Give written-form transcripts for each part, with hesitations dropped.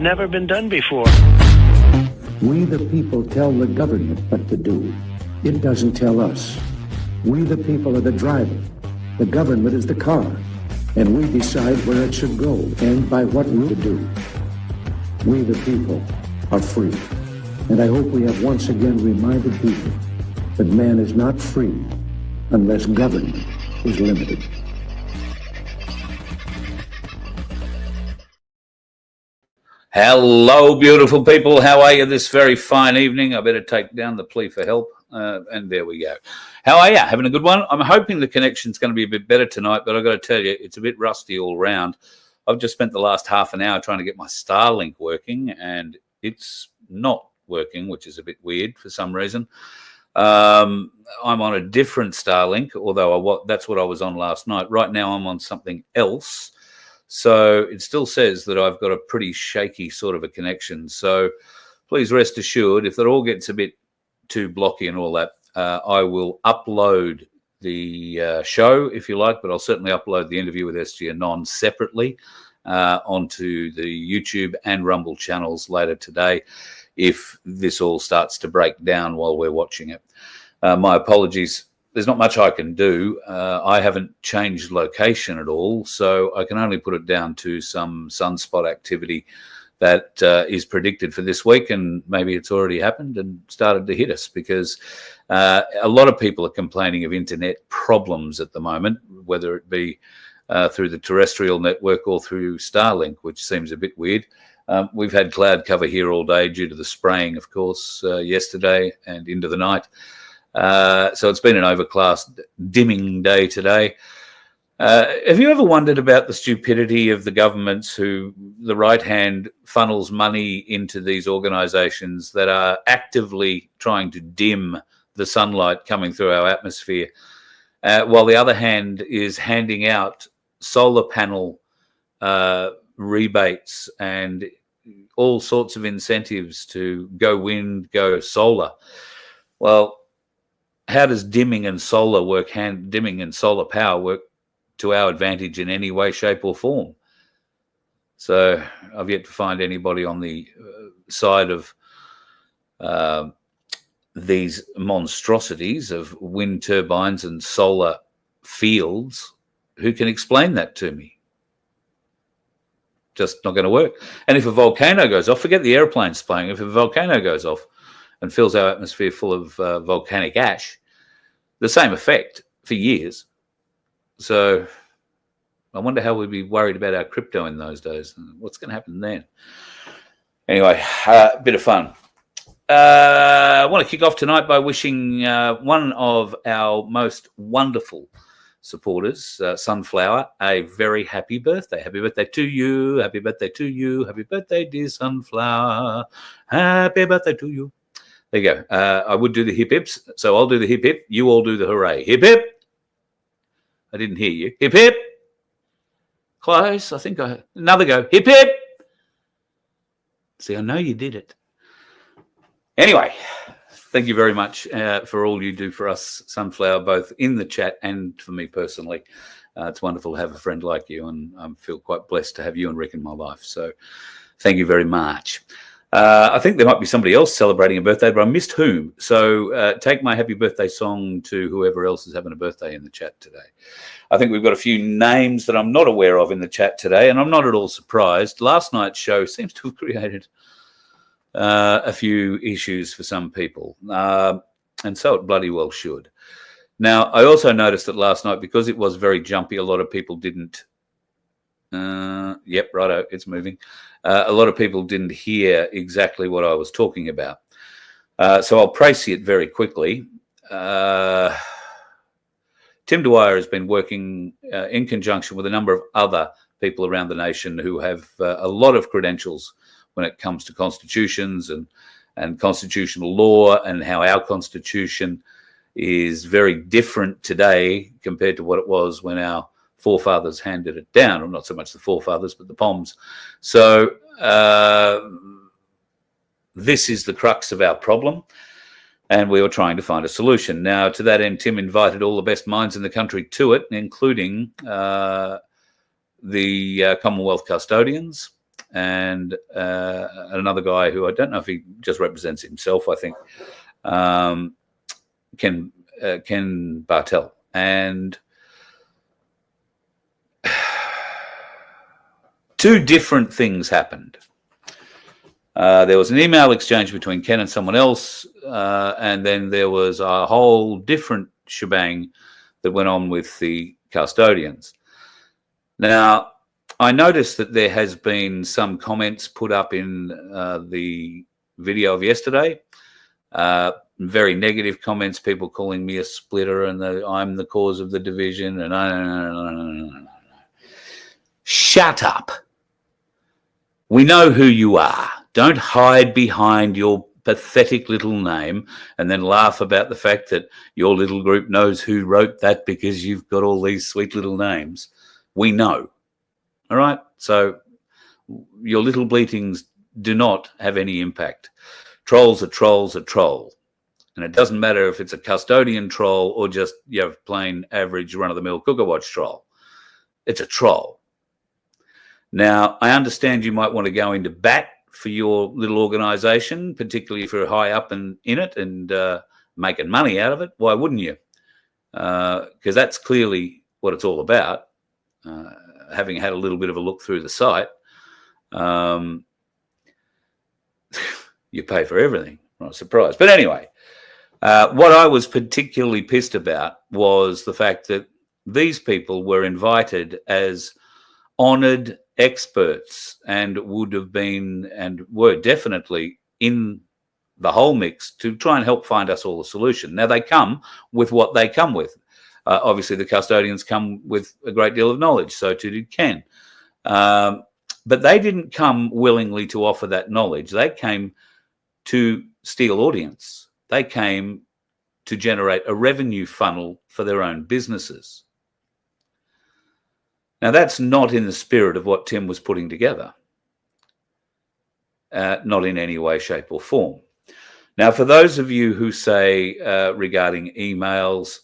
never been done before. We the people tell the government what to do. It doesn't tell us. We the people are the driver. The government is the car. And we decide where it should go and by what route to do. We the people are free. And I hope we have once again reminded people that man is not free unless government is limited. Hello, beautiful people. How are you this very fine evening? I better take down the plea for help. And there we go. How are you? Having a good one? I'm hoping the connection's going to be a bit better tonight, but I've got to tell you, it's a bit rusty all round. I've just spent the last half an hour trying to get my Starlink working, and it's not working, which is a bit weird for some reason. I'm on a different Starlink, although that's what I was on last night. Right now I'm on something else. So it still says that I've got a pretty shaky sort of a connection. So please rest assured, if it all gets a bit too blocky and all that, I will upload the show, if you like, but I'll certainly upload the interview with SG Anon separately onto the YouTube and Rumble channels later today if this all starts to break down while we're watching it. My apologies. There's not much I can do. I haven't changed location at all, so I can only put it down to some sunspot activity that is predicted for this week, and maybe it's already happened and started to hit us, because a lot of people are complaining of internet problems at the moment, whether it be through the terrestrial network or through Starlink, which seems a bit weird. We've had cloud cover here all day due to the spraying, of course, yesterday and into the night. So it's been an overcast, dimming day today. Have you ever wondered about the stupidity of the governments who the right hand funnels money into these organizations that are actively trying to dim the sunlight coming through our atmosphere, while the other hand is handing out solar panel rebates and all sorts of incentives to go wind, go solar? Well, how does dimming and solar power work to our advantage in any way, shape or form? So I've yet to find anybody on the side of these monstrosities of wind turbines and solar fields who can explain that to me. Just not going to work. And if a volcano goes off, forget the airplanes playing, if a volcano goes off and fills our atmosphere full of volcanic ash, the same effect for years. So I wonder how we'd be worried about our crypto in those days. What's going to happen then? Anyway, a bit of fun. I want to kick off tonight by wishing one of our most wonderful supporters, Sunflower, a very happy birthday. Happy birthday to you. Happy birthday to you. Happy birthday, dear Sunflower. Happy birthday to you. There you go. I would do the hip hips, so I'll do the hip hip. You all do the hooray. Hip hip. I didn't hear you. Hip hip. Close. I think another go. Hip hip. See, I know you did it. Anyway, thank you very much for all you do for us, Sunflower, both in the chat and for me personally. It's wonderful to have a friend like you, and I feel quite blessed to have you and Rick in my life. So thank you very much. I think there might be somebody else celebrating a birthday, but I missed whom. So take my happy birthday song to whoever else is having a birthday in the chat today. I think we've got a few names that I'm not aware of in the chat today, and I'm not at all surprised. Last night's show seems to have created a few issues for some people, and so it bloody well should. Now, I also noticed that last night, because it was very jumpy, a lot of people didn't yep, righto, it's moving. A lot of people didn't hear exactly what I was talking about. So I'll précis it very quickly. Tim Dwyer has been working in conjunction with a number of other people around the nation who have a lot of credentials when it comes to constitutions and constitutional law, and how our constitution is very different today compared to what it was when our forefathers handed it down, or not so much the forefathers, but the Poms. So this is the crux of our problem, and we were trying to find a solution. Now, to that end, Tim invited all the best minds in the country to it, including the Commonwealth custodians, and another guy who I don't know if he just represents himself, I think, Ken Bartel. And two different things happened. There was an email exchange between Ken and someone else, and then there was a whole different shebang that went on with the custodians. Now, I noticed that there has been some comments put up in the video of yesterday, very negative comments, people calling me a splitter and I'm the cause of the division. And no. Shut up. We know who you are. Don't hide behind your pathetic little name and then laugh about the fact that your little group knows who wrote that because you've got all these sweet little names. We know. All right? So your little bleatings do not have any impact. Trolls are trolls are troll. And it doesn't matter if it's a custodian troll or just plain average run-of-the-mill Cooker Watch troll. It's a troll. Now, I understand you might want to go into bat for your little organisation, particularly if you're high up in it and making money out of it. Why wouldn't you? Because that's clearly what it's all about. Having had a little bit of a look through the site, you pay for everything. I'm not surprised. But anyway, what I was particularly pissed about was the fact that these people were invited as honoured experts and would have been and were definitely in the whole mix to try and help find us all a solution. Now, they come with what they come with. Obviously, the custodians come with a great deal of knowledge, so too did Ken. But they didn't come willingly to offer that knowledge. They came to steal audience. They came to generate a revenue funnel for their own businesses. Now, that's not in the spirit of what Tim was putting together. Not in any way, shape or form. Now, for those of you who say regarding emails,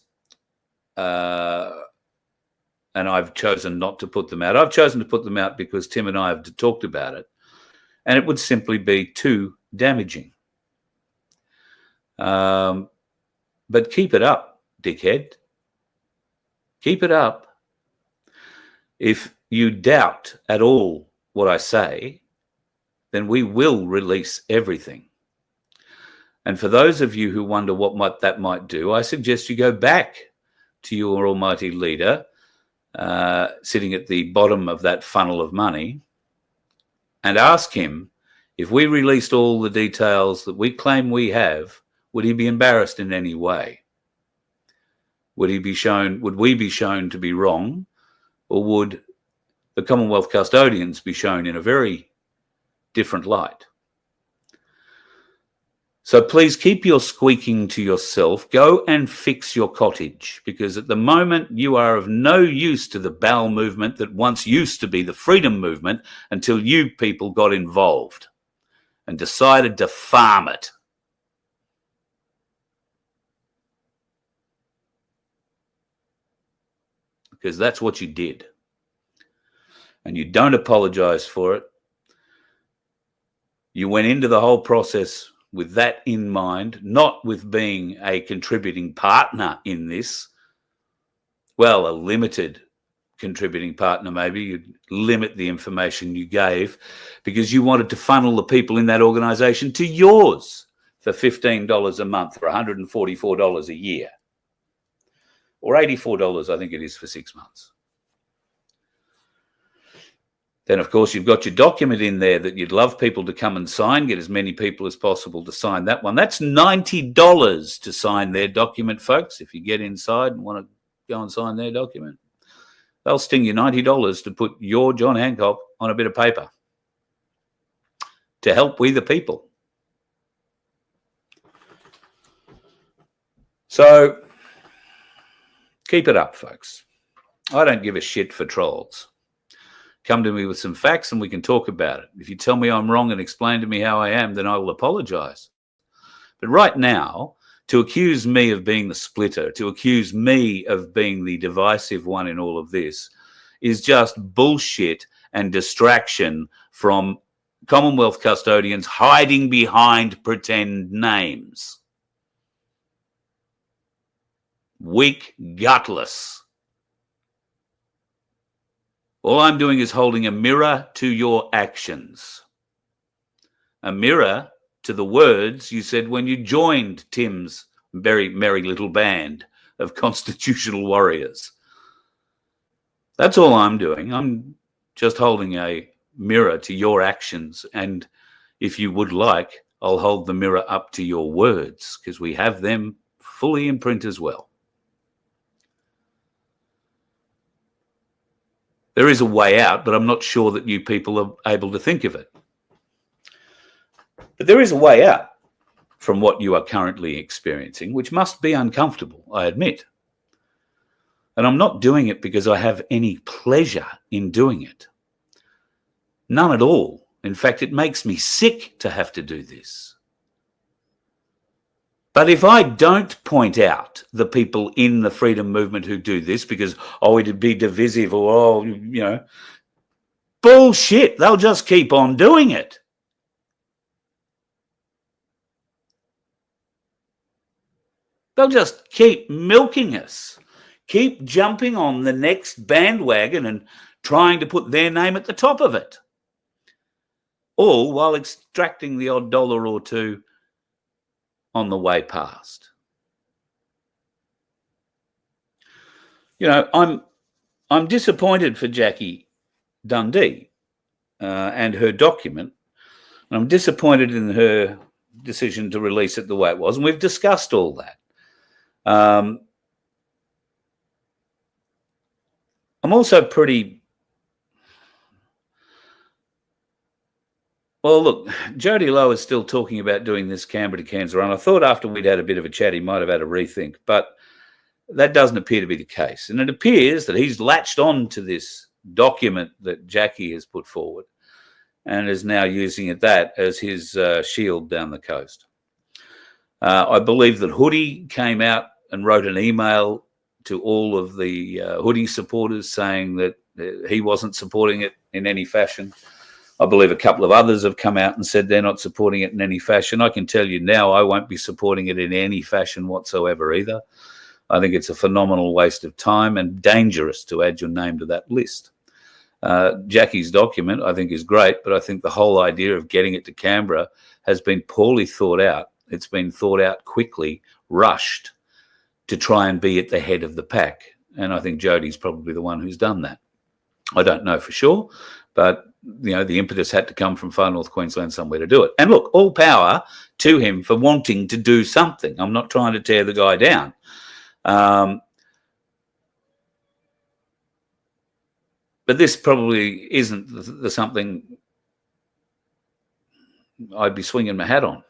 and I've chosen not to put them out. I've chosen to put them out because Tim and I have talked about it, and it would simply be too damaging. But keep it up, dickhead. Keep it up. If you doubt at all what I say, then we will release everything. And for those of you who wonder what that might do, I suggest you go back to your almighty leader, sitting at the bottom of that funnel of money, and ask him, if we released all the details that we claim we have, would he be embarrassed in any way? Would we be shown to be wrong, or would the Commonwealth custodians be shown in a very different light? So please keep your squeaking to yourself. Go and fix your cottage, because at the moment you are of no use to the bowel movement that once used to be the freedom movement until you people got involved and decided to farm it. Because that's what you did. And you don't apologize for it. You went into the whole process with that in mind, not with being a contributing partner in this. Well, a limited contributing partner, maybe. You'd limit the information you gave because you wanted to funnel the people in that organisation to yours for $15 a month, for $144 a year. Or $84, I think it is, for 6 months. Then, of course, you've got your document in there that you'd love people to come and sign, get as many people as possible to sign that one. That's $90 to sign their document, folks. If you get inside and want to go and sign their document, they'll sting you $90 to put your John Hancock on a bit of paper to help we the people. So keep it up, folks. I don't give a shit for trolls. Come to me with some facts and we can talk about it. If you tell me I'm wrong and explain to me how I am, then I will apologize. But right now, to accuse me of being the splitter, to accuse me of being the divisive one in all of this, is just bullshit and distraction from Commonwealth custodians hiding behind pretend names. Weak, gutless. All I'm doing is holding a mirror to your actions. A mirror to the words you said when you joined Tim's very merry little band of constitutional warriors. That's all I'm doing. I'm just holding a mirror to your actions. And if you would like, I'll hold the mirror up to your words, because we have them fully in print as well. There is a way out, but I'm not sure that you people are able to think of it. But there is a way out from what you are currently experiencing, which must be uncomfortable, I admit. And I'm not doing it because I have any pleasure in doing it. None at all. In fact, it makes me sick to have to do this. But if I don't point out the people in the freedom movement who do this because, it'd be divisive or, bullshit, they'll just keep on doing it. They'll just keep milking us, keep jumping on the next bandwagon and trying to put their name at the top of it, all while extracting the odd dollar or two on the way past. I'm disappointed for Jackie Dundee and her document. And I'm disappointed in her decision to release it the way it was. And we've discussed all that. I'm also pretty... Well, look, Jody Lowe is still talking about doing this Canberra to Cairns run. I thought after we'd had a bit of a chat, he might have had a rethink, but that doesn't appear to be the case. And it appears that he's latched on to this document that Jackie has put forward and is now using that as his shield down the coast. I believe that Hoodie came out and wrote an email to all of the Hoodie supporters saying that he wasn't supporting it in any fashion. I believe a couple of others have come out and said they're not supporting it in any fashion. I can tell you now I won't be supporting it in any fashion whatsoever either. I think it's a phenomenal waste of time and dangerous to add your name to that list. Jackie's document, I think, is great, but I think the whole idea of getting it to Canberra has been poorly thought out. It's been thought out quickly, rushed to try and be at the head of the pack. And I think Jodie's probably the one who's done that. I don't know for sure, but the impetus had to come from far north Queensland somewhere to do it. And look, all power to him for wanting to do something. I'm not trying to tear the guy down. But this probably isn't the something I'd be swinging my hat on.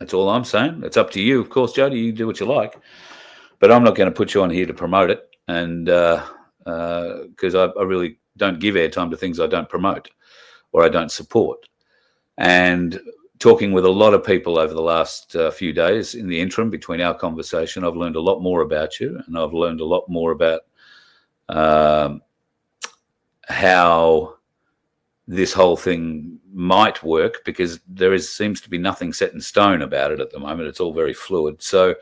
That's all I'm saying. It's up to you, of course, Jody. You do what you like. But I'm not going to put you on here to promote it, and because I really don't give airtime to things I don't promote or I don't support. And talking with a lot of people over the last few days in the interim between our conversation, I've learned a lot more about you, and I've learned a lot more about how this whole thing might work, because seems to be nothing set in stone about it at the moment. It's all very fluid. So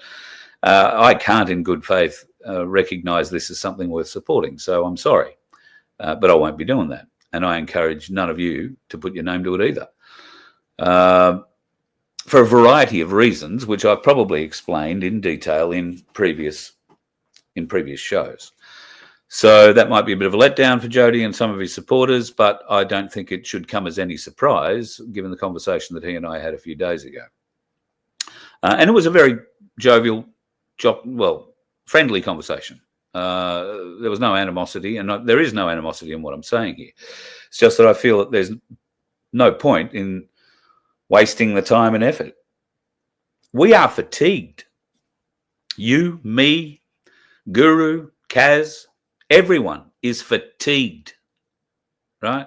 I can't in good faith recognize this as something worth supporting. So I'm sorry, but I won't be doing that. And I encourage none of you to put your name to it either. For a variety of reasons, which I've probably explained in detail in previous shows. So that might be a bit of a letdown for Jody and some of his supporters, but I don't think it should come as any surprise given the conversation that he and I had a few days ago. And it was a very jovial, friendly conversation. There was no animosity, and there is no animosity in what I'm saying here. It's just that I feel that there's no point in wasting the time and effort. We are fatigued. You, me, Guru, Kaz, everyone is fatigued, right?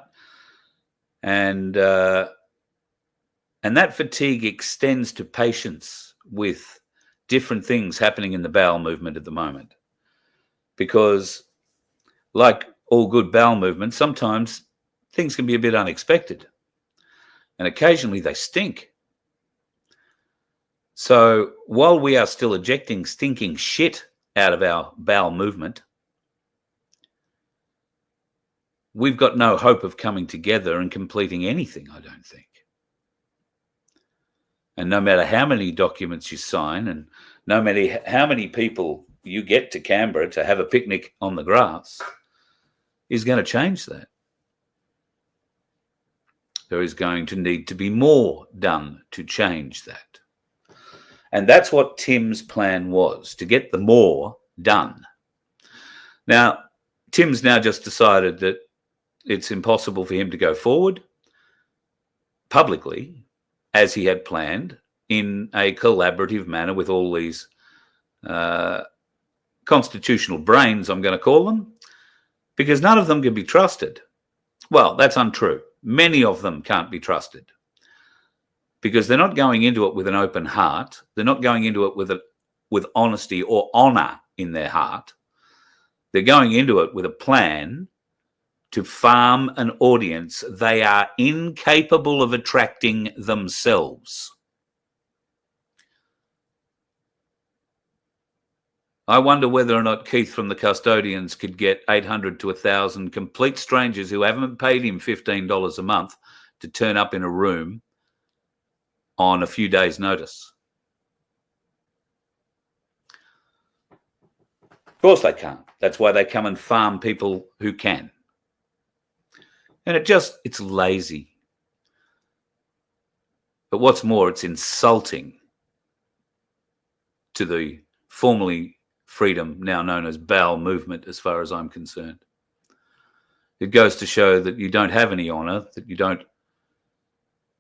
And that fatigue extends to patience with different things happening in the bowel movement at the moment. Because like all good bowel movements, sometimes things can be a bit unexpected. And occasionally they stink. So while we are still ejecting stinking shit out of our bowel movement, we've got no hope of coming together and completing anything, I don't think. And no matter how many documents you sign and no matter how many people you get to Canberra to have a picnic on the grass is going to change that. There is going to need to be more done to change that. And that's what Tim's plan was, to get the more done. Now, Tim's now just decided that it's impossible for him to go forward publicly as he had planned in a collaborative manner with all these constitutional brains, I'm going to call them, because none of them can be trusted. Well, that's untrue. Many of them can't be trusted because they're not going into it with an open heart. They're not going into it with honesty or honor in their heart. They're going into it with a plan to farm an audience they are incapable of attracting themselves. I wonder whether or not Keith from the Custodians could get 800 to 1,000 complete strangers who haven't paid him $15 a month to turn up in a room on a few days' notice. Of course they can't. That's why they come and farm people who can. And it's lazy. But what's more, it's insulting to the formerly freedom, now known as bowel movement, as far as I'm concerned. It goes to show that you don't have any honour, that you don't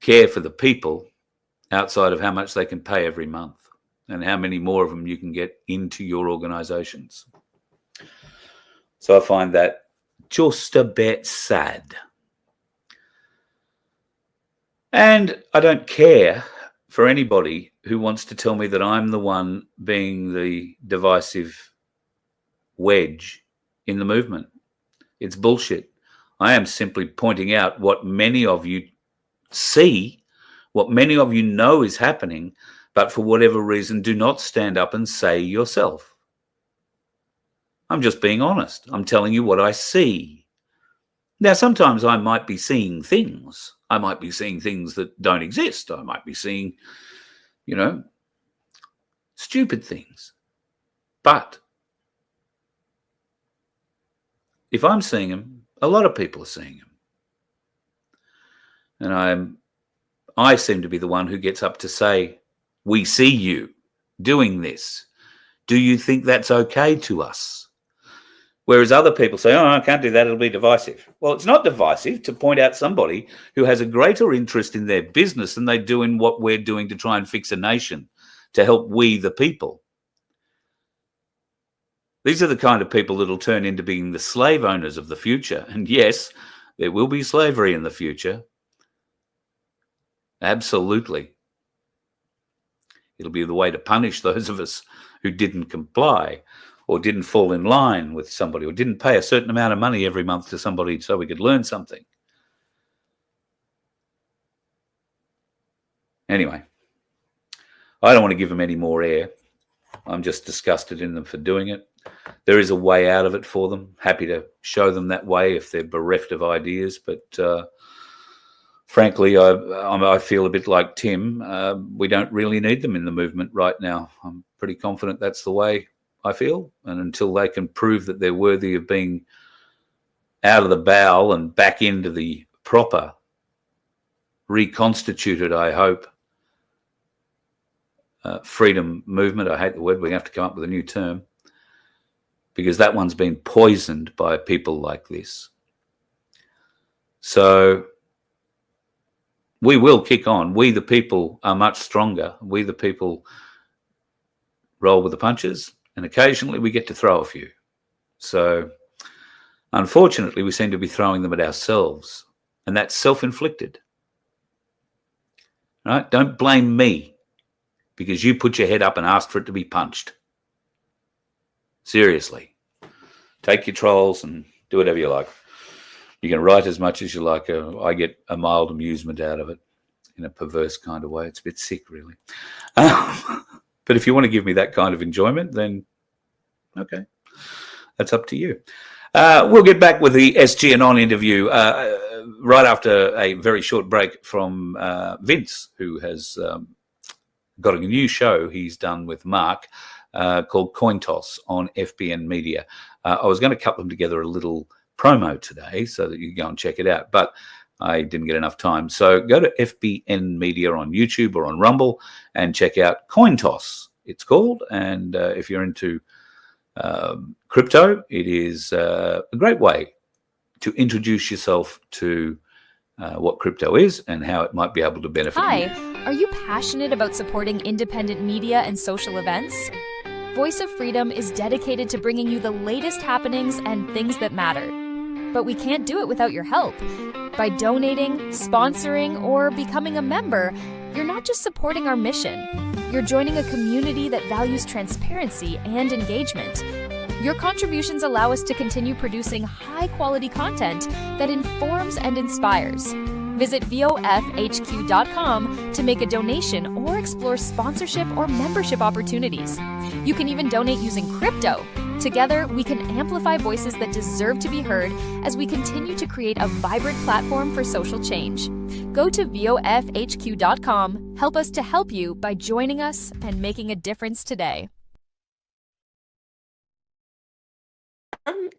care for the people outside of how much they can pay every month and how many more of them you can get into your organisations. So I find that just a bit sad. And I don't care for anybody who wants to tell me that I'm the one being the divisive wedge in the movement. It's bullshit. I am simply pointing out what many of you see, what many of you know is happening, but for whatever reason do not stand up and say yourself. I'm just being honest. I'm telling you what I see. Now, sometimes I might be seeing things. I might be seeing things that don't exist. I might be seeing, stupid things. But if I'm seeing them, a lot of people are seeing them. And I seem to be the one who gets up to say, we see you doing this. Do you think that's okay to us? Whereas other people say, I can't do that, it'll be divisive. Well, it's not divisive to point out somebody who has a greater interest in their business than they do in what we're doing to try and fix a nation, to help we the people. These are the kind of people that'll turn into being the slave owners of the future. And yes, there will be slavery in the future. Absolutely. It'll be the way to punish those of us who didn't comply or didn't fall in line with somebody or didn't pay a certain amount of money every month to somebody so we could learn something. Anyway, I don't want to give them any more air. I'm just disgusted in them for doing it. There is a way out of it for them. Happy to show them that way if they're bereft of ideas. But frankly, I feel a bit like Tim. We don't really need them in the movement right now. I'm pretty confident that's the way I feel. And until they can prove that they're worthy of being out of the bowel and back into the proper, reconstituted, I hope, freedom movement. I hate the word. We have to come up with a new term because that one's been poisoned by people like this. So we will kick on. We, the people, are much stronger. We, the people, roll with the punches, and occasionally we get to throw a few. So unfortunately, we seem to be throwing them at ourselves, and that's self-inflicted. Right? Don't blame me because you put your head up and asked for it to be punched. Seriously. Take your trolls and Do whatever you like. You can write as much as you like. I get a mild amusement out of it in a perverse kind of way. It's a bit sick, really. But if you want to give me that kind of enjoyment, then okay, that's up to you. We'll get back with the SG Anon interview right after a very short break from Vince, who has got a new show he's done with Mark called Coin Toss on FBN Media. I was going to couple them together a little promo today so that you can go and check it out, but I didn't get enough time. So go to FBN Media on YouTube or on Rumble and check out Coin Toss, it's called. And if you're into crypto, it is a great way to introduce yourself to what crypto is and how it might be able to benefit you. Hi, are you passionate about supporting independent media and social events? Voice of Freedom is dedicated to bringing you the latest happenings and things that matter. But we can't do it without your help. By donating, sponsoring, or becoming a member, you're not just supporting our mission. You're joining a community that values transparency and engagement. Your contributions allow us to continue producing high-quality content that informs and inspires. Visit VOFHQ.com to make a donation or explore sponsorship or membership opportunities. You can even donate using crypto. Together, we can amplify voices that deserve to be heard as we continue to create a vibrant platform for social change. Go to VOFHQ.com, help us to help you by joining us and making a difference today.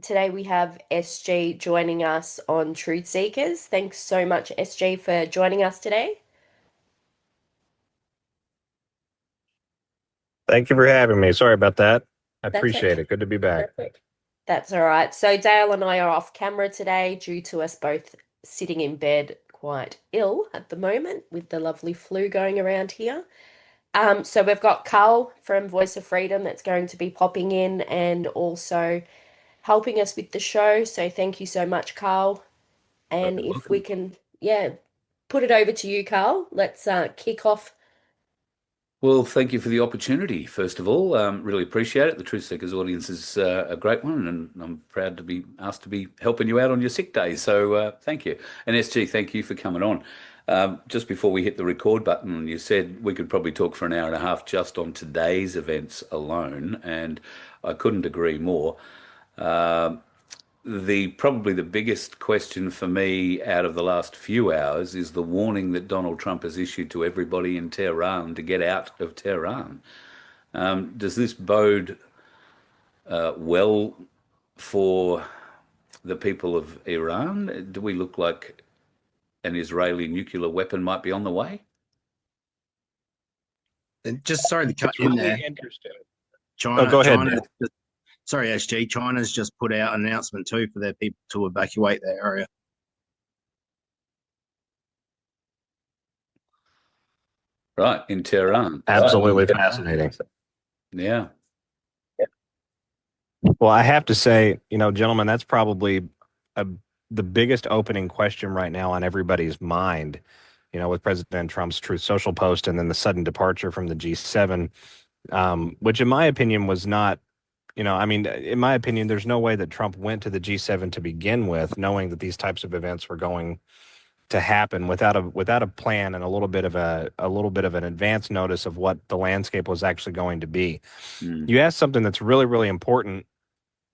Today we have SG joining us on Truthseekers. Thanks so much, SG, for joining us today. Thank you for having me. Sorry about that. I That's appreciate okay. it. Good to be back. That's all right. So Dale and I are off camera today due to us both sitting in bed quite ill at the moment with the lovely flu going around here. So we've got Carl from Voice of Freedom that's going to be popping in and also helping us with the show. So thank you so much, Carl. And You're if we can, put it over to you, Carl. Let's kick off. Well, thank you for the opportunity, first of all. Really appreciate it. The Truth Seekers audience is a great one, and I'm proud to be asked to be helping you out on your sick days. So thank you. And SG, thank you for coming on. Just before we hit the record button, you said we could probably talk for an hour and a half just on today's events alone, and I couldn't agree more. Probably the biggest question for me out of the last few hours is the warning that Donald Trump has issued to everybody in Tehran to get out of Tehran. Does this bode well for the people of Iran? Do we look like an Israeli nuclear weapon might be on the way? And just sorry to cut in there. Oh, go ahead. Sorry, SG. China's just put out an announcement too for their people to evacuate their area. Right, in Tehran. Absolutely fascinating. Yeah. Well, I have to say, gentlemen, that's probably the biggest opening question right now on everybody's mind, with President Trump's Truth Social post and then the sudden departure from the G7, which in my opinion was not, in my opinion, there's no way that Trump went to the G7 to begin with, knowing that these types of events were going to happen without a plan and a little bit of an advance notice of what the landscape was actually going to be. You asked something that's really, really important,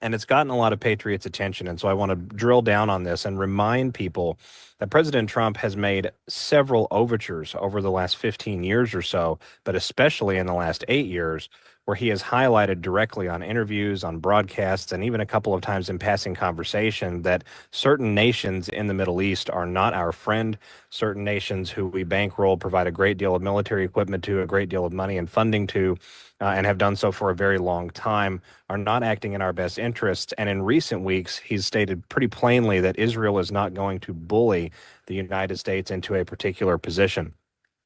and it's gotten a lot of patriots' attention. And so I want to drill down on this and remind people that President Trump has made several overtures over the last 15 years or so, but especially in the last 8 years, where he has highlighted directly on interviews, on broadcasts, and even a couple of times in passing conversation that certain nations in the Middle East are not our friend. Certain nations who we bankroll, provide a great deal of military equipment to, a great deal of money and funding to, and have done so for a very long time, are not acting in our best interests. And in recent weeks, he's stated pretty plainly that Israel is not going to bully the United States into a particular position.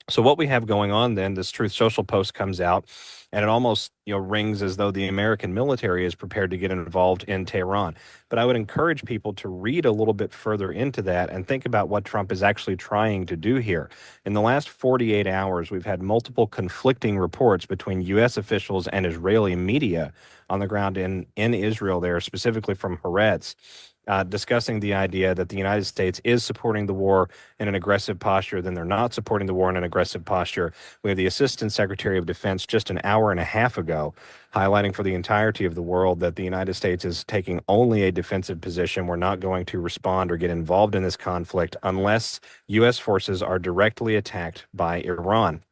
So what we have going on then, this Truth Social post comes out, And it almost, rings as though the American military is prepared to get involved in Tehran. But I would encourage people to read a little bit further into that and think about what Trump is actually trying to do here. In the last 48 hours, we've had multiple conflicting reports between U.S. officials and Israeli media on the ground in Israel there, specifically from Haaretz, discussing the idea that the United States is supporting the war in an aggressive posture, then they're not supporting the war in an aggressive posture. We have the Assistant Secretary of Defense just an hour and a half ago highlighting for the entirety of the world that the United States is taking only a defensive position. We're not going to respond or get involved in this conflict unless U.S. forces are directly attacked by Iran.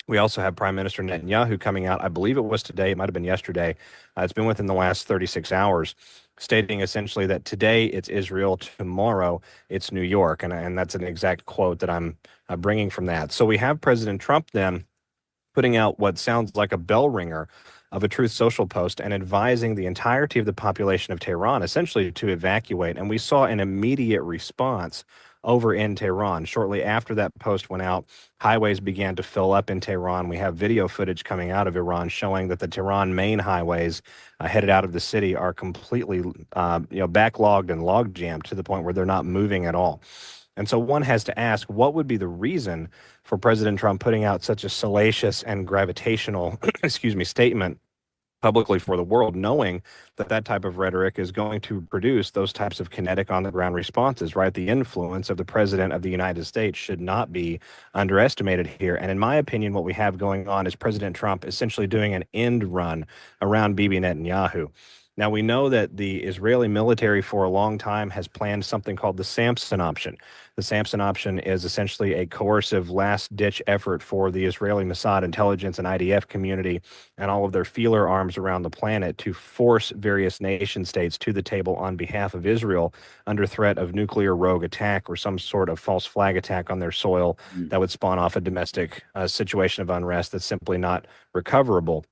We also have Prime Minister Netanyahu coming out, I believe it was today, it might have been yesterday. It's been within the last 36 hours, stating essentially that today it's Israel, tomorrow it's New York. And that's an exact quote that I'm bringing from that. So we have President Trump then putting out what sounds like a bell ringer of a Truth Social post and advising the entirety of the population of Tehran essentially to evacuate. And we saw an immediate response over in Tehran. Shortly after that post went out, highways began to fill up in Tehran. We have video footage coming out of Iran showing that the Tehran main highways headed out of the city are completely backlogged and log jammed to the point where they're not moving at all. And so one has to ask, what would be the reason for President Trump putting out such a salacious and gravitational, statement publicly for the world, knowing that that type of rhetoric is going to produce those types of kinetic on the ground responses, right? The influence of the president of the United States should not be underestimated here. And in my opinion, what we have going on is President Trump essentially doing an end run around Bibi Netanyahu. Now, we know that the Israeli military for a long time has planned something called the Samson option. The Samson option is essentially a coercive last-ditch effort for the Israeli Mossad intelligence and IDF community and all of their feeler arms around the planet to force various nation states to the table on behalf of Israel under threat of nuclear rogue attack or some sort of false flag attack on their soil that would spawn off a domestic situation of unrest that's simply not recoverable.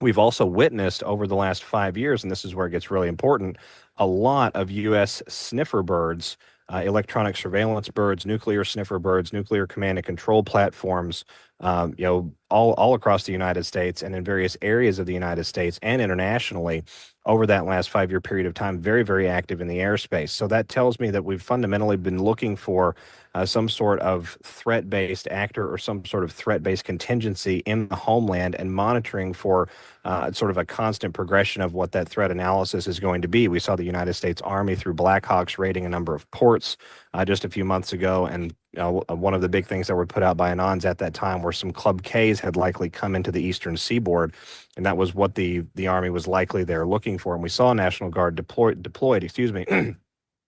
We've also witnessed over the last 5 years, and this is where it gets really important, a lot of U.S. sniffer birds, electronic surveillance birds, nuclear sniffer birds, nuclear command and control platforms, all across the United States and in various areas of the United States and internationally over that last 5-year period of time, very, very active in the airspace. So that tells me that we've fundamentally been looking for some sort of threat-based actor or some sort of threat-based contingency in the homeland and monitoring for sort of a constant progression of what that threat analysis is going to be. We saw the United States Army through Blackhawks raiding a number of ports just a few months ago, and one of the big things that were put out by Anons at that time were some Club Ks had likely come into the eastern seaboard, and that was what the Army was likely there looking for. And we saw National Guard deployed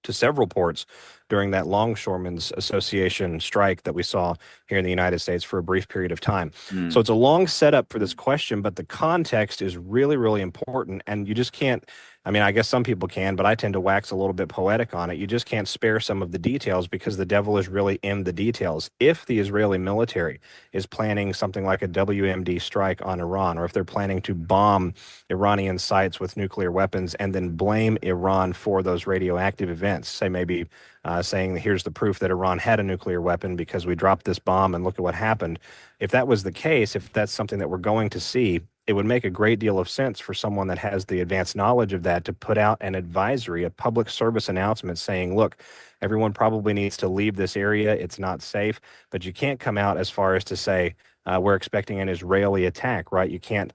to several ports during that Longshoremen's Association strike that we saw here in the United States for a brief period of time. So it's a long setup for this question, but the context is really, really important. And you just can't, I guess some people can, but I tend to wax a little bit poetic on it. You just can't spare some of the details because the devil is really in the details. If the Israeli military is planning something like a WMD strike on Iran, or if they're planning to bomb Iranian sites with nuclear weapons and then blame Iran for those radioactive events, say maybe saying here's the proof that Iran had a nuclear weapon because we dropped this bomb and look at what happened. If that was the case, if that's something that we're going to see, it would make a great deal of sense for someone that has the advanced knowledge of that to put out an advisory, a public service announcement saying, look, everyone probably needs to leave this area. It's not safe. But you can't come out as far as to say we're expecting an Israeli attack, right? You can't,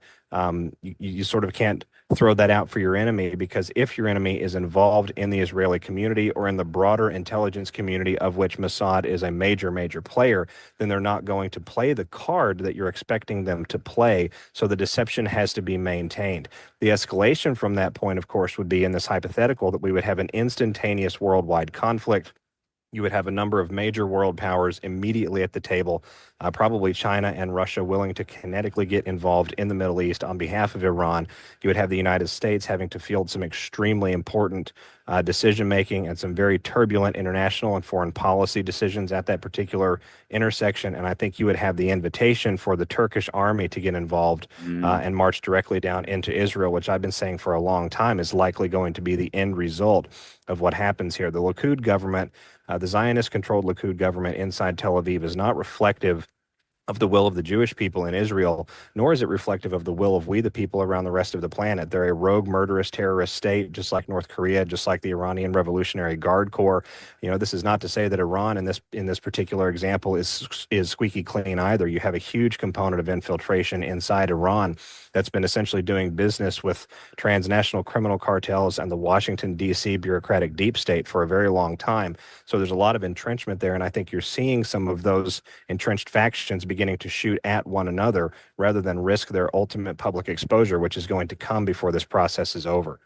you sort of can't throw that out for your enemy, because if your enemy is involved in the Israeli community or in the broader intelligence community of which Mossad is a major, major player, then they're not going to play the card that you're expecting them to play. So the deception has to be maintained. The escalation from that point, of course, would be in this hypothetical that we would have an instantaneous worldwide conflict. You would have a number of major world powers immediately at the table, probably China and Russia willing to kinetically get involved in the Middle East on behalf of Iran. You would have the United States having to field some extremely important decision-making and some very turbulent international and foreign policy decisions at that particular intersection. And I think you would have the invitation for the Turkish army to get involved and march directly down into Israel, which I've been saying for a long time is likely going to be the end result of what happens here. The Likud government, the Zionist-controlled Likud government inside Tel Aviv, is not reflective of the will of the Jewish people in Israel, nor is it reflective of the will of we the people around the rest of the planet. They're a rogue, murderous, terrorist state, just like North Korea, just like the Iranian Revolutionary Guard Corps. This is not to say that Iran in this particular example is squeaky clean either. You have a huge component of infiltration inside Iran that's been essentially doing business with transnational criminal cartels and the Washington, D.C. bureaucratic deep state for a very long time. So there's a lot of entrenchment there, and I think you're seeing some of those entrenched factions beginning to shoot at one another rather than risk their ultimate public exposure, which is going to come before this process is over.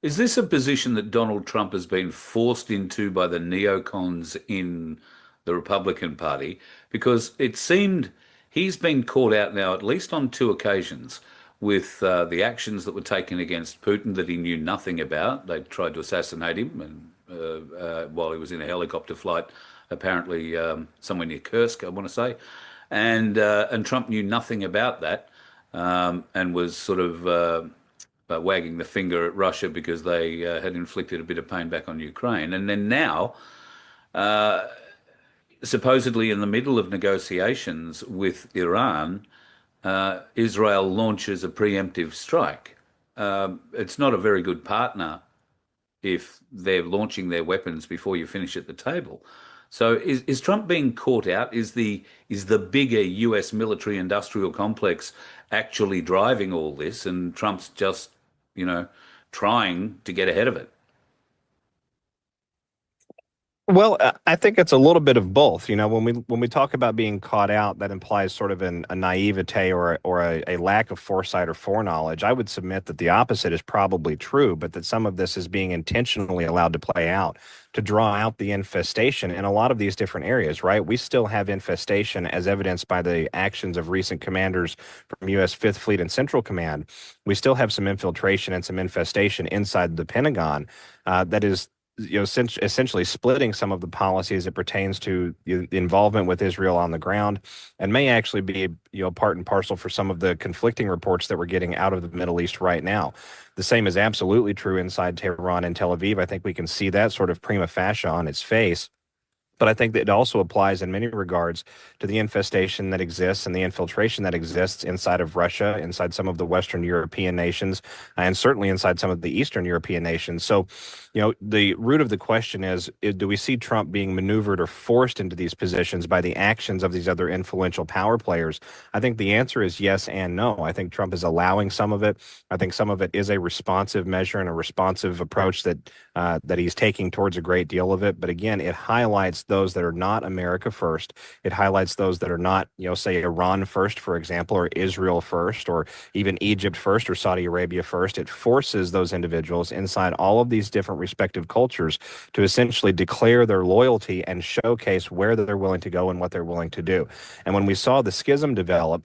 Is this a position that Donald Trump has been forced into by the neocons in the Republican Party? Because it seemed he's been caught out now, at least on 2 occasions, with the actions that were taken against Putin that he knew nothing about. They tried to assassinate him and while he was in a helicopter flight, apparently somewhere near Kursk, I want to say. And Trump knew nothing about that and was sort of wagging the finger at Russia because they had inflicted a bit of pain back on Ukraine. And then now, supposedly in the middle of negotiations with Iran, Israel launches a preemptive strike. It's not a very good partner if they're launching their weapons before you finish at the table. So is Trump being caught out? Is the bigger US military industrial complex actually driving all this, and Trump's just, trying to get ahead of it? Well, I think it's a little bit of both. When we talk about being caught out, that implies sort of a naivete or a lack of foresight or foreknowledge. I would submit that the opposite is probably true, but that some of this is being intentionally allowed to play out to draw out the infestation in a lot of these different areas, right? We still have infestation as evidenced by the actions of recent commanders from U.S. Fifth Fleet and Central Command. We still have some infiltration and some infestation inside the Pentagon that is essentially splitting some of the policy as it pertains to the involvement with Israel on the ground, and may actually be part and parcel for some of the conflicting reports that we're getting out of the Middle East right now. The same is absolutely true inside Tehran and Tel Aviv. I think we can see that sort of prima facie on its face. But I think that it also applies in many regards to the infestation that exists and the infiltration that exists inside of Russia, inside some of the Western European nations, and certainly inside some of the Eastern European nations. So, the root of the question is, do we see Trump being maneuvered or forced into these positions by the actions of these other influential power players? I think the answer is yes and no. I think Trump is allowing some of it. I think some of it is a responsive measure and a responsive approach that he's taking towards a great deal of it. But again, it highlights those that are not America first. It highlights those that are not, say Iran first, for example, or Israel first, or even Egypt first, or Saudi Arabia first. It forces those individuals inside all of these different respective cultures to essentially declare their loyalty and showcase where they're willing to go and what they're willing to do. And when we saw the schism develop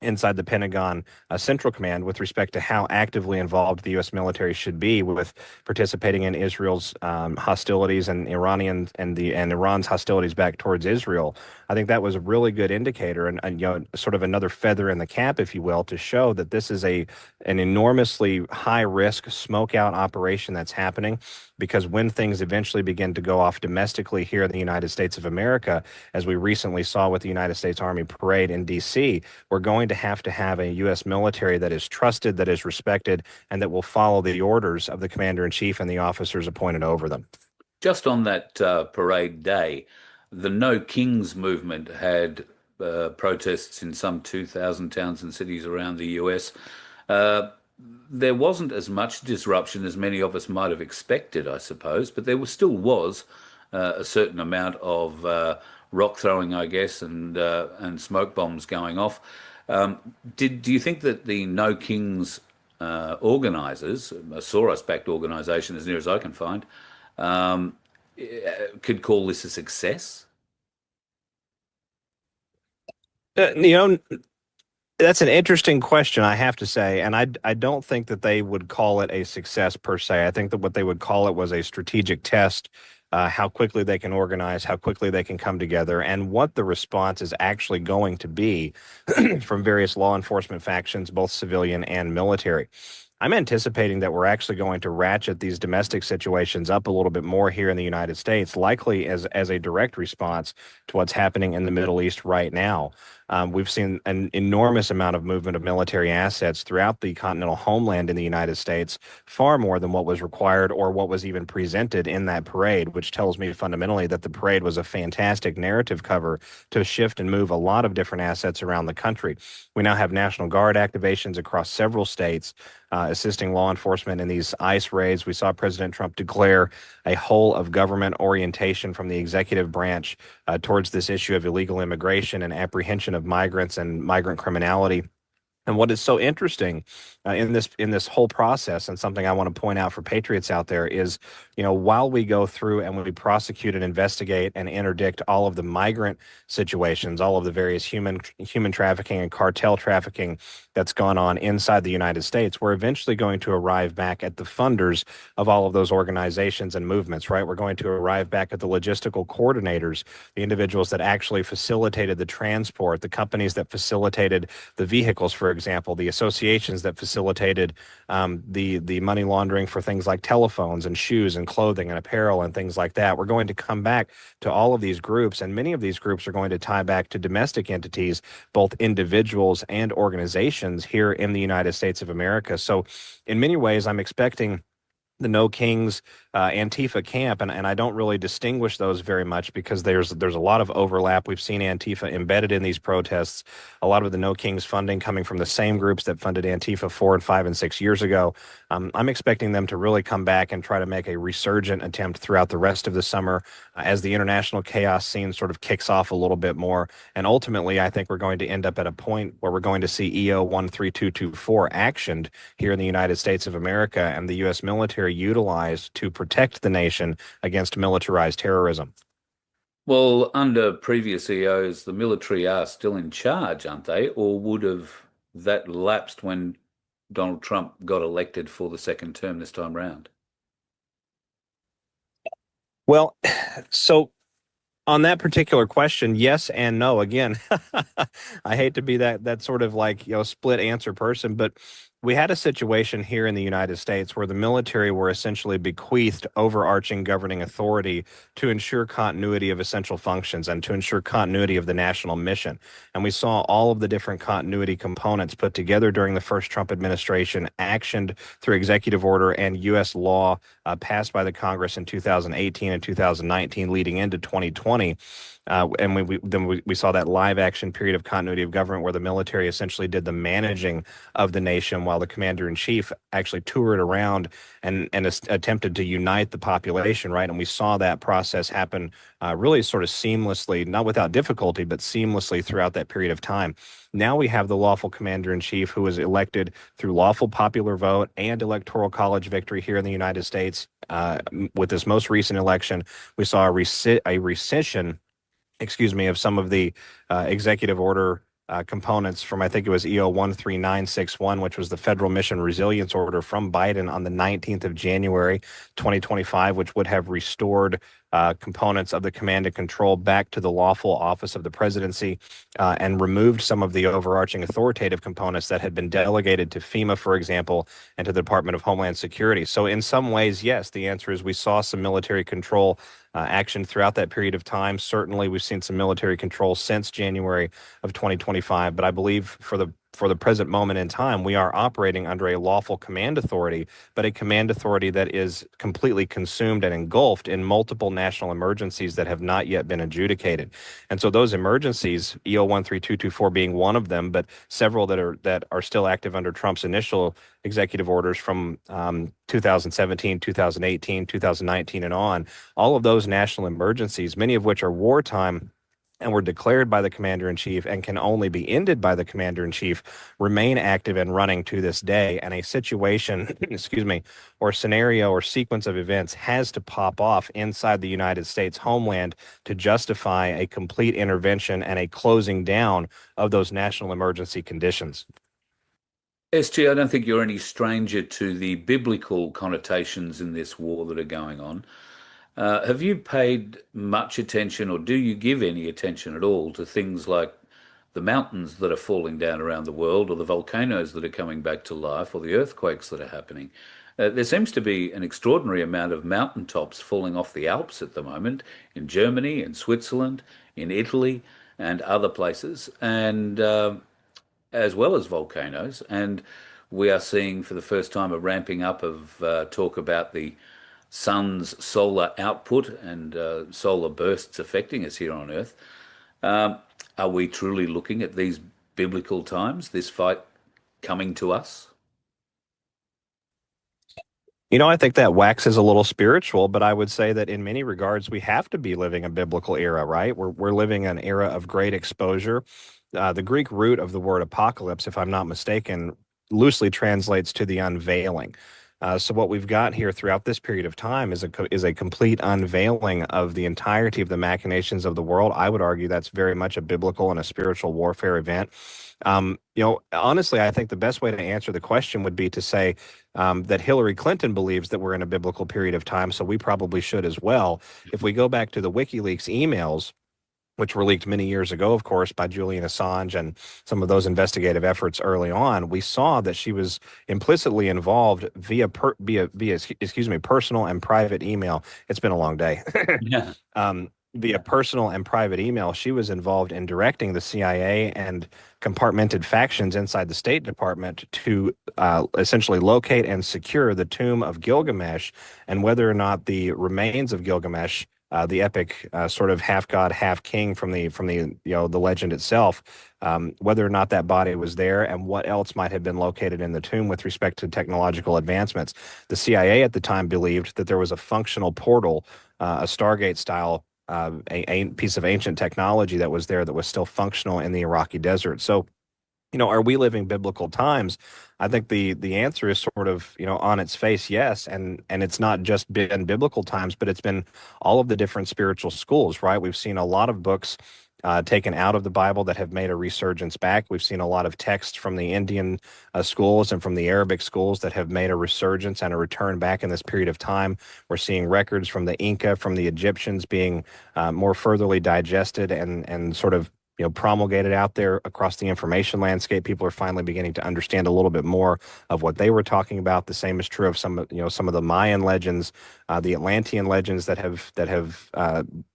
inside the Pentagon Central Command with respect to how actively involved the U.S. military should be with participating in Israel's hostilities and Iran's hostilities back towards Israel, I think that was a really good indicator and sort of another feather in the cap, if you will, to show that this is an enormously high risk smoke out operation that's happening. Because when things eventually begin to go off domestically here in the United States of America, as we recently saw with the United States Army parade in D.C., we're going to have a U.S. military that is trusted, that is respected, and that will follow the orders of the commander-in-chief and the officers appointed over them. Just on that parade day, the No Kings movement had protests in some 2,000 towns and cities around the U.S. There wasn't as much disruption as many of us might have expected, I suppose, but there still was a certain amount of rock throwing, I guess, and smoke bombs going off. Do you think that the No Kings organisers, a Soros-backed organisation as near as I can find, could call this a success? That's an interesting question, I have to say, and I don't think that they would call it a success per se. I think that what they would call it was a strategic test, how quickly they can organize, how quickly they can come together, and what the response is actually going to be from various law enforcement factions, both civilian and military. I'm anticipating that we're actually going to ratchet these domestic situations up a little bit more here in the United States, likely as a direct response to what's happening in the Middle East right now. We've seen an enormous amount of movement of military assets throughout the continental homeland in the United States, far more than what was required or what was even presented in that parade, which tells me fundamentally that the parade was a fantastic narrative cover to shift and move a lot of different assets around the country. We now have National Guard activations across several states, assisting law enforcement in these ICE raids. We saw President Trump declare a whole of government orientation from the executive branch towards this issue of illegal immigration and apprehension of migrants and migrant criminality. And what is so interesting in this whole process, and something I want to point out for patriots out there, is, while we go through and we prosecute and investigate and interdict all of the migrant situations, all of the various human trafficking and cartel trafficking that's gone on inside the United States, we're eventually going to arrive back at the funders of all of those organizations and movements, right? We're going to arrive back at the logistical coordinators, the individuals that actually facilitated the transport, the companies that facilitated the vehicles, for example, the associations that facilitated the money laundering for things like telephones and shoes and clothing and apparel and things like that. We're going to come back to all of these groups, and many of these groups are going to tie back to domestic entities, both individuals and organizations here in the United States of America. So in many ways, I'm expecting the No Kings Antifa camp, and I don't really distinguish those very much because there's a lot of overlap. We've seen Antifa embedded in these protests, a lot of the No Kings funding coming from the same groups that funded Antifa 4 and 5 and 6 years ago. I'm expecting them to really come back and try to make a resurgent attempt throughout the rest of the summer as the international chaos scene sort of kicks off a little bit more. And ultimately, I think we're going to end up at a point where we're going to see EO 13224 actioned here in the United States of America, and the U.S. military utilized to protect the nation against militarized terrorism. Well, under previous EOs, the military are still in charge, aren't they? Or would have that lapsed when Donald Trump got elected for the second term this time round? Well, so on that particular question, yes and no. Again, I hate to be that sort of split answer person, but we had a situation here in the United States where the military were essentially bequeathed overarching governing authority to ensure continuity of essential functions and to ensure continuity of the national mission. And we saw all of the different continuity components put together during the first Trump administration, actioned through executive order and U.S. law passed by the Congress in 2018 and 2019 leading into 2020. And we saw that live action period of continuity of government where the military essentially did the managing of the nation while the commander in chief actually toured around and attempted to unite the population, right? And we saw that process happen really sort of seamlessly, not without difficulty, but seamlessly throughout that period of time. Now we have the lawful commander in chief who was elected through lawful popular vote and electoral college victory here in the United States. With this most recent election, we saw a rescission of some of the executive order components from, I think it was EO 13961, which was the Federal Mission Resilience Order from Biden on the 19th of January, 2025, which would have restored components of the command and control back to the lawful office of the presidency and removed some of the overarching authoritative components that had been delegated to FEMA, for example, and to the Department of Homeland Security. So in some ways, yes, the answer is we saw some military control action throughout that period of time. Certainly, we've seen some military control since January of 2025, but I believe for the present moment in time, we are operating under a lawful command authority, but a command authority that is completely consumed and engulfed in multiple national emergencies that have not yet been adjudicated. And so those emergencies, EO 13224 being one of them, but several that are still active under Trump's initial executive orders from 2017, 2018, 2019, and on, all of those national emergencies, many of which are wartime and were declared by the commander-in-chief and can only be ended by the commander-in-chief, remain active and running to this day. And a situation, or scenario or sequence of events has to pop off inside the United States homeland to justify a complete intervention and a closing down of those national emergency conditions. SG, I don't think you're any stranger to the biblical connotations in this war that are going on. Have you paid much attention, or do you give any attention at all to things like the mountains that are falling down around the world, or the volcanoes that are coming back to life, or the earthquakes that are happening. There seems to be an extraordinary amount of mountaintops falling off the Alps at the moment in Germany, in Switzerland, in Italy, and other places, and as well as volcanoes. And we are seeing for the first time a ramping up of talk about the sun's solar output and solar bursts affecting us here on Earth. Are we truly looking at these biblical times, this fight coming to us? I think that waxes a little spiritual, but I would say that in many regards, we have to be living a biblical era, right? We're living an era of great exposure. The Greek root of the word apocalypse, if I'm not mistaken, loosely translates to the unveiling. So what we've got here throughout this period of time is a complete unveiling of the entirety of the machinations of the world. I would argue that's very much a biblical and a spiritual warfare event. Honestly, I think the best way to answer the question would be to say that Hillary Clinton believes that we're in a biblical period of time, so we probably should as well. If we go back to the WikiLeaks emails, which were leaked many years ago, of course, by Julian Assange and some of those investigative efforts early on, we saw that she was implicitly involved via personal and private email. It's been a long day. Yeah. Via personal and private email, she was involved in directing the CIA and compartmented factions inside the State Department to essentially locate and secure the tomb of Gilgamesh, and whether or not the remains of Gilgamesh, the epic sort of half god, half king from the the legend itself, whether or not that body was there and what else might have been located in the tomb with respect to technological advancements. The CIA at the time believed that there was a functional portal, a Stargate style a piece of ancient technology that was there that was still functional in the Iraqi desert. So, are we living biblical times? I think the answer is sort of, on its face, yes. And it's not just been biblical times, but it's been all of the different spiritual schools, right? We've seen a lot of books taken out of the Bible that have made a resurgence back. We've seen a lot of texts from the Indian schools and from the Arabic schools that have made a resurgence and a return back in this period of time. We're seeing records from the Inca, from the Egyptians being more furtherly digested and sort of promulgated out there across the information landscape. People are finally beginning to understand a little bit more of what they were talking about. The same is true of some of the Mayan legends, the Atlantean legends that have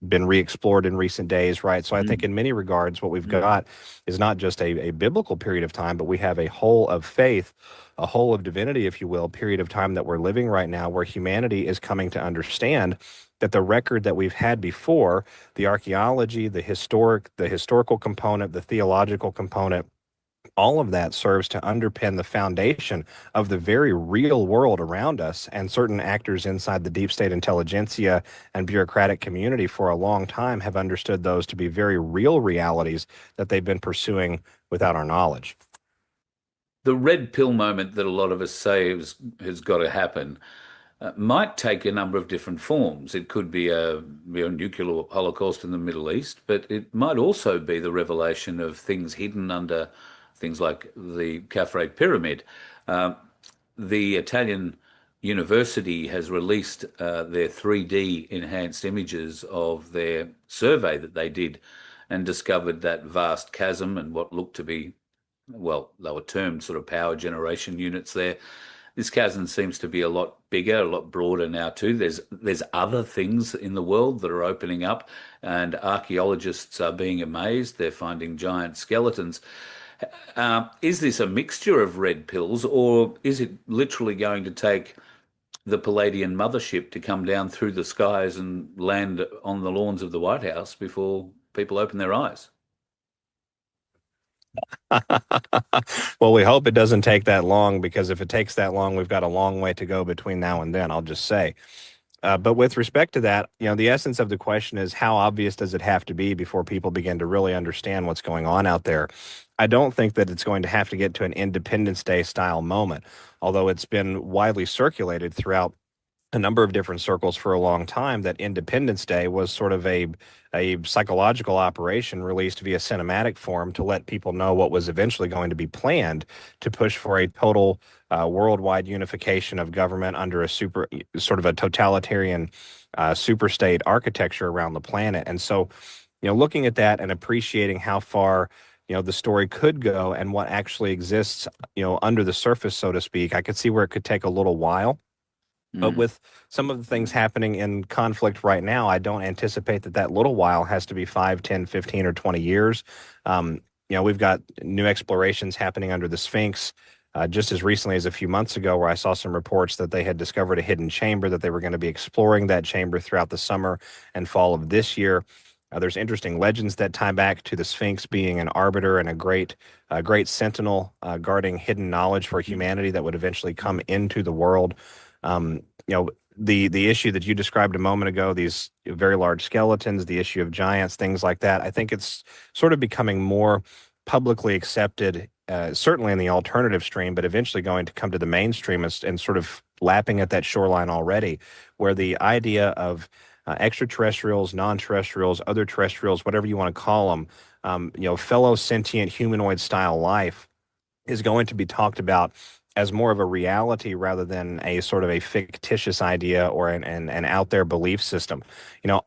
been re-explored in recent days, right? So I think in many regards, what we've got is not just a biblical period of time, but we have a whole of faith, a whole of divinity, if you will, period of time that we're living right now, where humanity is coming to understand that the record that we've had before, the archaeology, the historical component, the theological component, all of that serves to underpin the foundation of the very real world around us. And certain actors inside the deep state intelligentsia and bureaucratic community for a long time have understood those to be very real realities that they've been pursuing without our knowledge. The red pill moment that a lot of us say has got to happen might take a number of different forms. It could be a nuclear holocaust in the Middle East, but it might also be the revelation of things hidden under things like the Khafre pyramid. The Italian university has released their 3D enhanced images of their survey that they did and discovered that vast chasm and what looked to be, well, they were termed sort of power generation units there. This chasm seems to be a lot bigger, a lot broader now too. There's other things in the world that are opening up, and archaeologists are being amazed. They're finding giant skeletons. Is this a mixture of red pills, or is it literally going to take the Palladian mothership to come down through the skies and land on the lawns of the White House before people open their eyes? Well, we hope it doesn't take that long, because if it takes that long, we've got a long way to go between now and then, I'll just say. But with respect to that, the essence of the question is, how obvious does it have to be before people begin to really understand what's going on out there? I don't think that it's going to have to get to an Independence Day style moment, although it's been widely circulated throughout a number of different circles for a long time that Independence Day was sort of a psychological operation released via cinematic form to let people know what was eventually going to be planned to push for a total worldwide unification of government under a sort of a totalitarian super state architecture around the planet. And so, looking at that and appreciating how far the story could go and what actually exists, under the surface, so to speak. I could see where it could take a little while. But with some of the things happening in conflict right now, I don't anticipate that little while has to be 5, 10, 15, or 20 years. We've got new explorations happening under the Sphinx. Just as recently as a few months ago, where I saw some reports that they had discovered a hidden chamber, that they were going to be exploring that chamber throughout the summer and fall of this year. There's interesting legends that tie back to the Sphinx being an arbiter and a great sentinel guarding hidden knowledge for humanity that would eventually come into the world. The issue that you described a moment ago, these very large skeletons, the issue of giants, things like that, I think it's sort of becoming more publicly accepted, certainly in the alternative stream, but eventually going to come to the mainstream and sort of lapping at that shoreline already, where the idea of extraterrestrials, non-terrestrials, other terrestrials, whatever you want to call them, fellow sentient humanoid style life is going to be talked about as more of a reality rather than a sort of a fictitious idea or an out there belief system.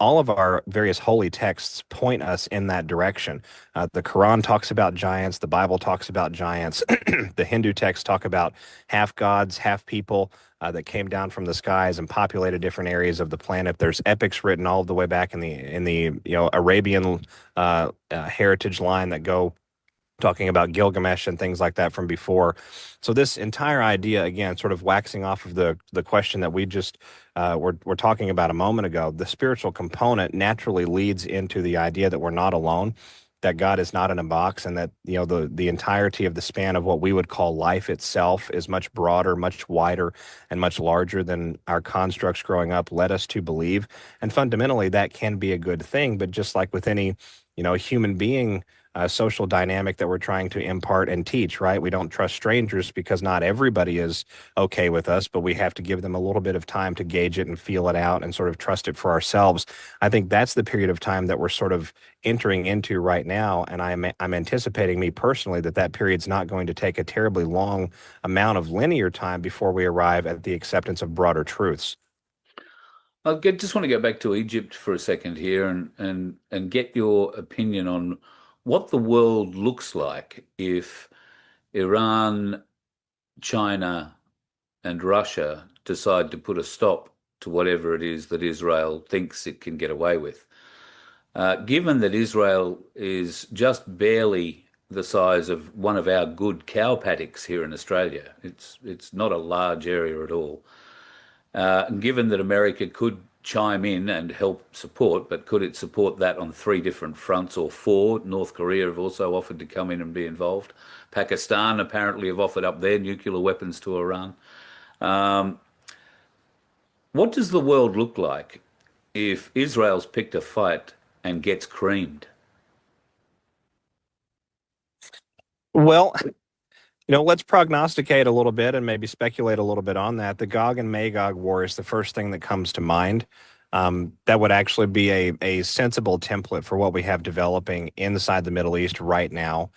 All of our various holy texts point us in that direction. The Quran talks about giants. The Bible talks about giants. The Hindu texts talk about half gods, half people that came down from the skies and populated different areas of the planet. There's epics written all the way back in the Arabian heritage line that go talking about Gilgamesh and things like that from before. So this entire idea, again, sort of waxing off of the question that we just were talking about a moment ago, the spiritual component naturally leads into the idea that we're not alone, that God is not in a box, and that the entirety of the span of what we would call life itself is much broader, much wider, and much larger than our constructs growing up led us to believe. And fundamentally, that can be a good thing. But just like with any human being social dynamic that we're trying to impart and teach, right? We don't trust strangers because not everybody is okay with us, but we have to give them a little bit of time to gauge it and feel it out and sort of trust it for ourselves. I think that's the period of time that we're sort of entering into right now, and I'm anticipating, me personally, that period's not going to take a terribly long amount of linear time before we arrive at the acceptance of broader truths. Just want to go back to Egypt for a second here and get your opinion on what the world looks like if Iran, China, and Russia decide to put a stop to whatever it is that Israel thinks it can get away with. Given that Israel is just barely the size of one of our good cow paddocks here in Australia, it's not a large area at all. And given that America could chime in and help support, but could it support that on 3 different fronts or 4? North Korea have also offered to come in and be involved. Pakistan apparently have offered up their nuclear weapons to Iran. What does the world look like if Israel's picked a fight and gets creamed? Well, let's prognosticate a little bit and maybe speculate a little bit on that. The Gog and Magog war is the first thing that comes to mind. That would actually be a sensible template for what we have developing inside the Middle East right now.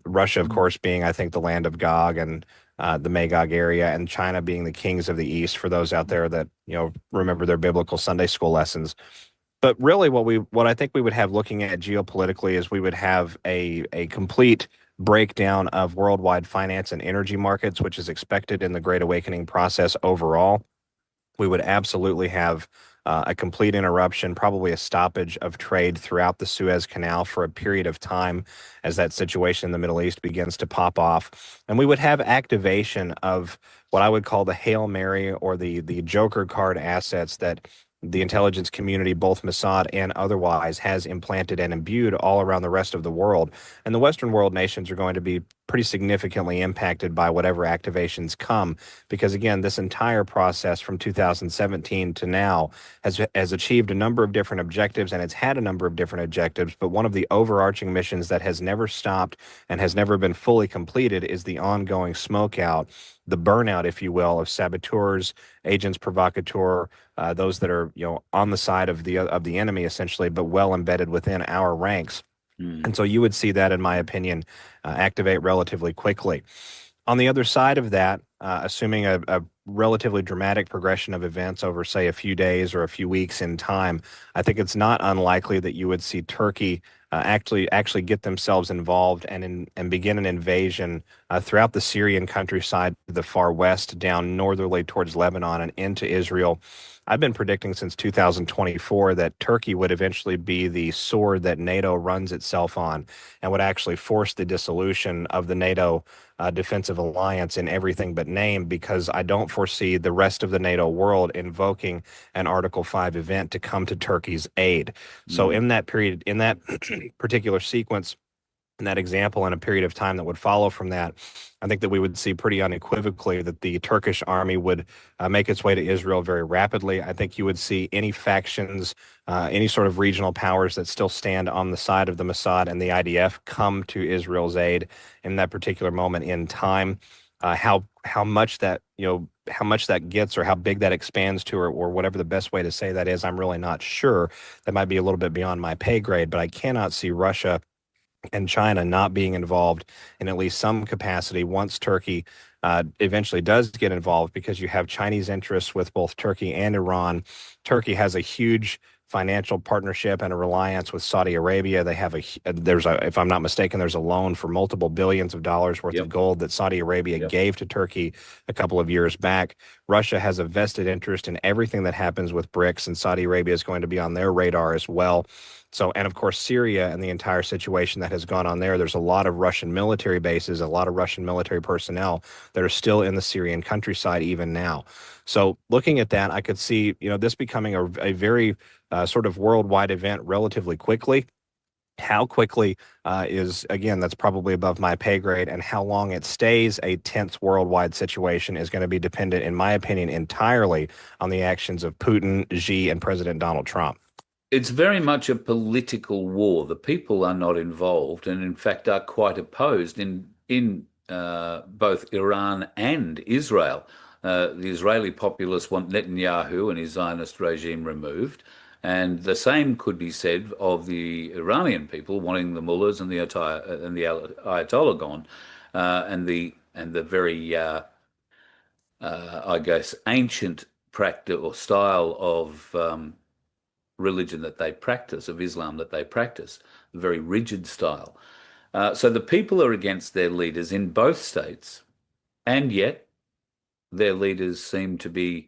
Russia, of course, being, I think, the land of Gog and the Magog area, and China being the kings of the East, for those out there that remember their biblical Sunday school lessons. But really, what I think we would have looking at geopolitically is we would have a complete breakdown of worldwide finance and energy markets, which is expected in the Great Awakening process overall. We would absolutely have a complete interruption, probably a stoppage of trade throughout the Suez Canal for a period of time as that situation in the Middle East begins to pop off. And we would have activation of what I would call the Hail Mary or the Joker card assets that the intelligence community, both Mossad and otherwise, has implanted and imbued all around the rest of the world. And the Western world nations are going to be pretty significantly impacted by whatever activations come, because again, this entire process from 2017 to now has achieved a number of different objectives, and it's had a number of different objectives, but one of the overarching missions that has never stopped and has never been fully completed is the ongoing smoke out, the burnout, if you will, of saboteurs, agents provocateur, those that are on the side of the enemy essentially, but well embedded within our ranks. And so you would see that, in my opinion, activate relatively quickly. On the other side of that, assuming a relatively dramatic progression of events over, say, a few days or a few weeks in time, I think it's not unlikely that you would see Turkey actually get themselves involved and begin an invasion throughout the Syrian countryside, to the far west, down northerly towards Lebanon and into Israel. I've been predicting since 2024 that Turkey would eventually be the sword that NATO runs itself on and would actually force the dissolution of the NATO defensive alliance in everything but name, because I don't foresee the rest of the NATO world invoking an Article 5 event to come to Turkey's aid. So in that period, in that particular sequence, in that example, in a period of time that would follow from that, I think that we would see pretty unequivocally that the Turkish army would make its way to Israel very rapidly. I think you would see any factions, any sort of regional powers that still stand on the side of the Mossad and the IDF come to Israel's aid in that particular moment in time. How much that, how much that gets, or how big that expands to, or whatever the best way to say that is, I'm really not sure. That might be a little bit beyond my pay grade, but I cannot see Russia and China not being involved in at least some capacity once Turkey eventually does get involved, because you have Chinese interests with both Turkey and Iran. Turkey has a huge financial partnership and a reliance with Saudi Arabia. They have if I'm not mistaken, there's a loan for multiple billions of dollars worth of gold that Saudi Arabia gave to Turkey a couple of years back. Russia has a vested interest in everything that happens with BRICS, and Saudi Arabia is going to be on their radar as well. So, and of course, Syria and the entire situation that has gone on there, there's a lot of Russian military bases, a lot of Russian military personnel that are still in the Syrian countryside even now. So looking at that, I could see, this becoming a very sort of worldwide event relatively quickly. How quickly again, that's probably above my pay grade, and how long it stays a tense worldwide situation is going to be dependent, in my opinion, entirely on the actions of Putin, Xi, and President Donald Trump. It's very much a political war. The people are not involved, and in fact are quite opposed in both Iran and Israel. The Israeli populace want Netanyahu and his Zionist regime removed, and the same could be said of the Iranian people wanting the mullahs and the Ayatollah gone, and the very I guess ancient practice or style of religion that they practice, of Islam that they practice, a very rigid style. So the people are against their leaders in both states, and yet their leaders seem to be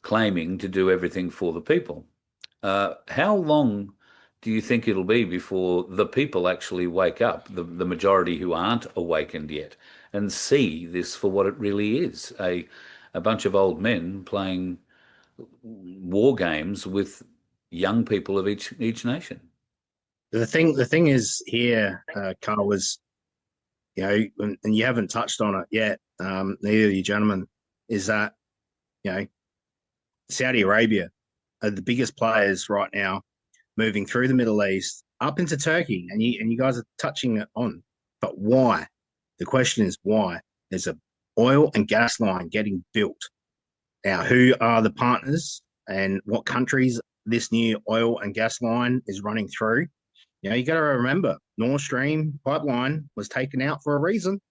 claiming to do everything for the people. How long do you think it'll be before the people actually wake up, the majority who aren't awakened yet, and see this for what it really is, a bunch of old men playing war games with young people of each nation? The thing is here, Carl, was, and you haven't touched on it yet, neither of you gentlemen, is that, Saudi Arabia are the biggest players right now, moving through the Middle East up into Turkey, and you guys are touching it on. But why? The question is why? There's a oil and gas line getting built. Now, who are the partners and what countries this new oil and gas line is running through? You got to remember, Nord Stream pipeline was taken out for a reason.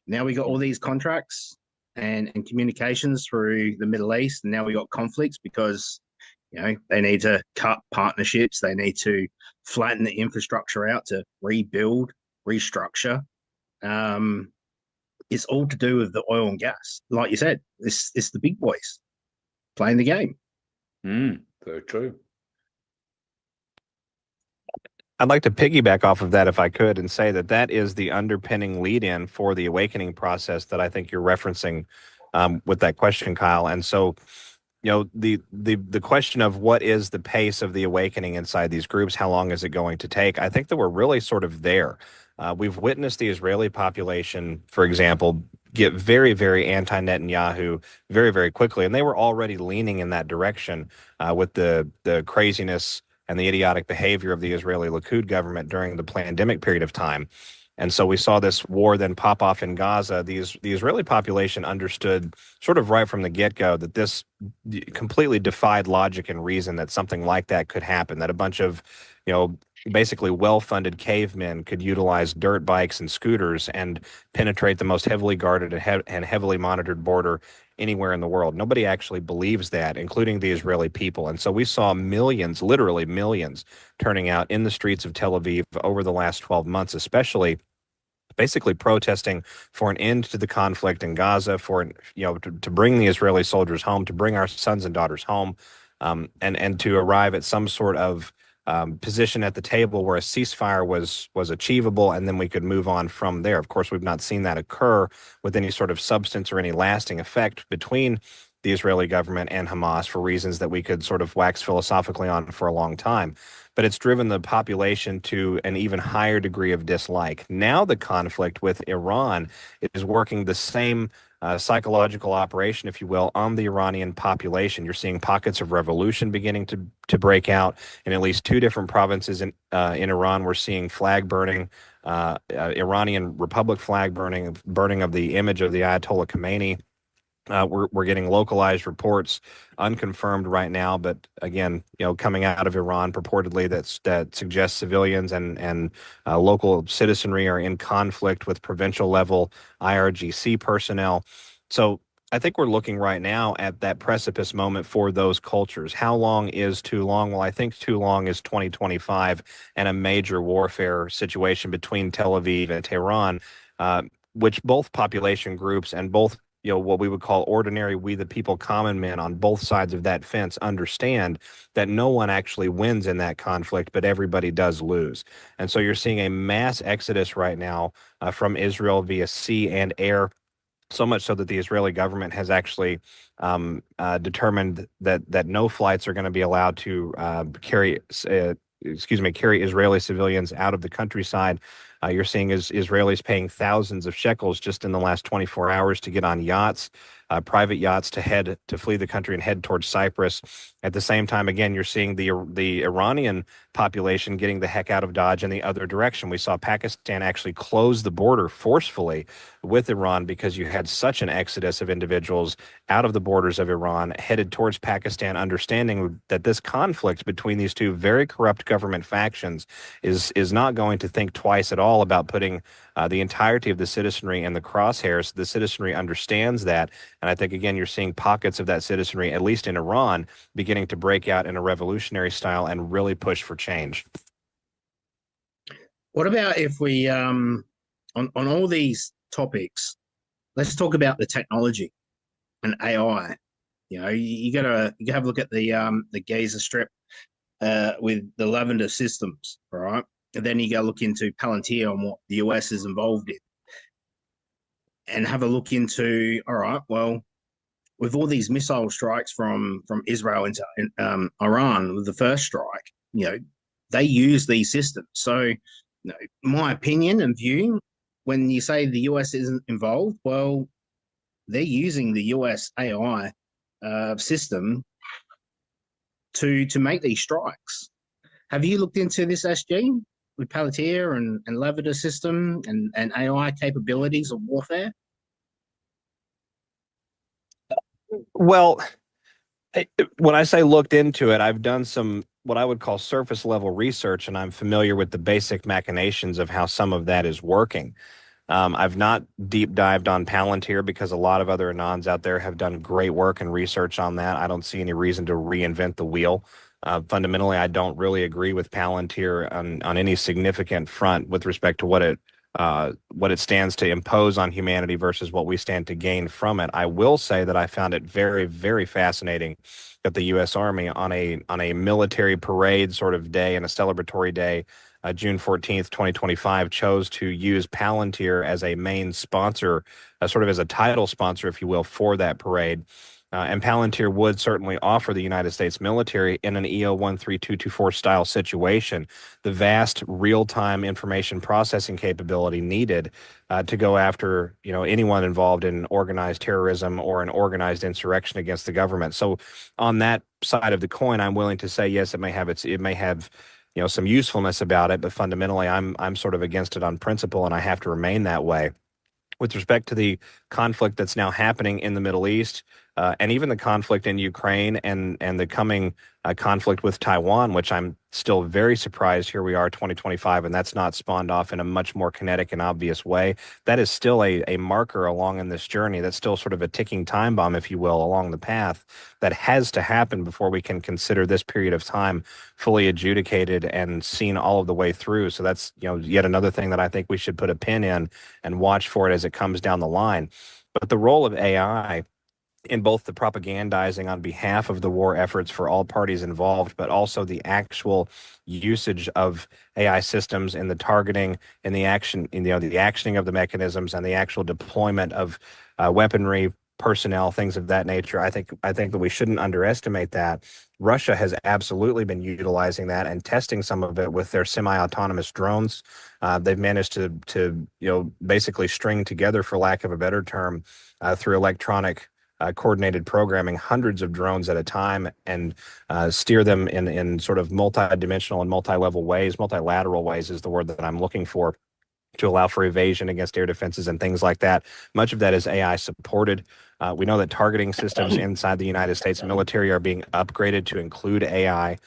Now we got all these contracts and communications through the Middle East, and now we got conflicts because they need to cut partnerships, they need to flatten the infrastructure out to rebuild, restructure. It's all to do with the oil and gas. Like you said, it's the big boys playing the game. Very true. I'd like to piggyback off of that, if I could, and say that is the underpinning lead-in for the awakening process that I think you're referencing with that question, Kyle. And so, the question of what is the pace of the awakening inside these groups, how long is it going to take? I think that we're really sort of there. We've witnessed the Israeli population, for example, get very, very anti-Netanyahu very, very quickly, and they were already leaning in that direction with the craziness and the idiotic behavior of the Israeli Likud government during the pandemic period of time. And so we saw this war then pop off in Gaza. The Israeli population understood sort of right from the get-go that this completely defied logic and reason that something like that could happen, that a bunch of, basically well-funded cavemen could utilize dirt bikes and scooters and penetrate the most heavily guarded and heavily monitored border anywhere in the world. Nobody actually believes that, including the Israeli people. And so we saw millions, literally millions, turning out in the streets of Tel Aviv over the last 12 months, especially basically protesting for an end to the conflict in Gaza, for to bring the Israeli soldiers home, to bring our sons and daughters home, and to arrive at some sort of position at the table where a ceasefire was achievable, and then we could move on from there. Of course, we've not seen that occur with any sort of substance or any lasting effect between the Israeli government and Hamas for reasons that we could sort of wax philosophically on for a long time. But it's driven the population to an even higher degree of dislike. Now the conflict with Iran is working the same psychological operation, if you will, on the Iranian population. You're seeing pockets of revolution beginning to break out in at least two different provinces in Iran. We're seeing flag burning, Iranian Republic flag burning of the image of the Ayatollah Khomeini. We're getting localized reports, unconfirmed right now, but again, coming out of Iran purportedly that suggests civilians and local citizenry are in conflict with provincial level IRGC personnel. So I think we're looking right now at that precipice moment for those cultures. How long is too long? Well, I think too long is 2025 and a major warfare situation between Tel Aviv and Tehran, which both population groups and both what we would call ordinary, we the people, common men on both sides of that fence understand that no one actually wins in that conflict, but everybody does lose. And so you're seeing a mass exodus right now from Israel via sea and air. So much so that the Israeli government has actually determined that no flights are going to be allowed to carry Israeli civilians out of the countryside. You're seeing Israelis paying thousands of shekels just in the last 24 hours to get on yachts, private yachts to flee the country and head towards Cyprus. At the same time, again, you're seeing the Iranian population getting the heck out of Dodge in the other direction. We saw Pakistan actually close the border forcefully with Iran because you had such an exodus of individuals out of the borders of Iran headed towards Pakistan, understanding that this conflict between these two very corrupt government factions is not going to think twice at all about putting the entirety of the citizenry in the crosshairs. The citizenry understands that. And I think, again, you're seeing pockets of that citizenry, at least in Iran, beginning to break out in a revolutionary style and really push for change. What about if we, on all these topics, let's talk about the technology and AI. You gotta have a look at the Gaza Strip with the Lavender systems, right? And then you go look into Palantir and what the US is involved in, and have a look into, all right, well, with all these missile strikes from Israel into Iran with the first strike, they use these systems. So, my opinion and view, when you say the US isn't involved, well, they're using the US AI system to make these strikes. Have you looked into this, SG, with Palantir and Lavender system and AI capabilities of warfare? Well, when I say looked into it, I've done some what I would call surface level research, and I'm familiar with the basic machinations of how some of that is working. I've not deep dived on Palantir because a lot of other Anons out there have done great work and research on that. I don't see any reason to reinvent the wheel. Fundamentally, I don't really agree with Palantir on any significant front with respect to what it stands to impose on humanity versus what we stand to gain from it. I will say that I found it very, very fascinating that the U.S. Army on a military parade sort of day and a celebratory day, June 14th, 2025, chose to use Palantir as a main sponsor, sort of as a title sponsor, if you will, for that parade. And Palantir would certainly offer the United States military in an EO 13224 style situation the vast real-time information processing capability needed to go after anyone involved in organized terrorism or an organized insurrection against the government. So on that side of the coin, I'm willing to say yes, it may have some usefulness about it, but fundamentally I'm sort of against it on principle, and I have to remain that way. With respect to the conflict that's now happening in the Middle East, and even the conflict in Ukraine and the coming conflict with Taiwan, which I'm still very surprised here we are 2025, and that's not spawned off in a much more kinetic and obvious way. That is still a marker along in this journey. That's still sort of a ticking time bomb, if you will, along the path that has to happen before we can consider this period of time fully adjudicated and seen all of the way through. So that's, yet another thing that I think we should put a pin in and watch for it as it comes down the line. But the role of AI in both the propagandizing on behalf of the war efforts for all parties involved, but also the actual usage of AI systems in the targeting and the action, the actioning of the mechanisms and the actual deployment of weaponry, personnel, things of that nature. I think that we shouldn't underestimate that. Russia has absolutely been utilizing that and testing some of it with their semi-autonomous drones. They've managed to basically string together, for lack of a better term, through electronic coordinated programming, hundreds of drones at a time, and steer them in sort of multi-dimensional and multi-level ways. Multilateral ways is the word that I'm looking for, to allow for evasion against air defenses and things like that. Much of that is AI supported. We know that targeting systems inside the United States military are being upgraded to include AI.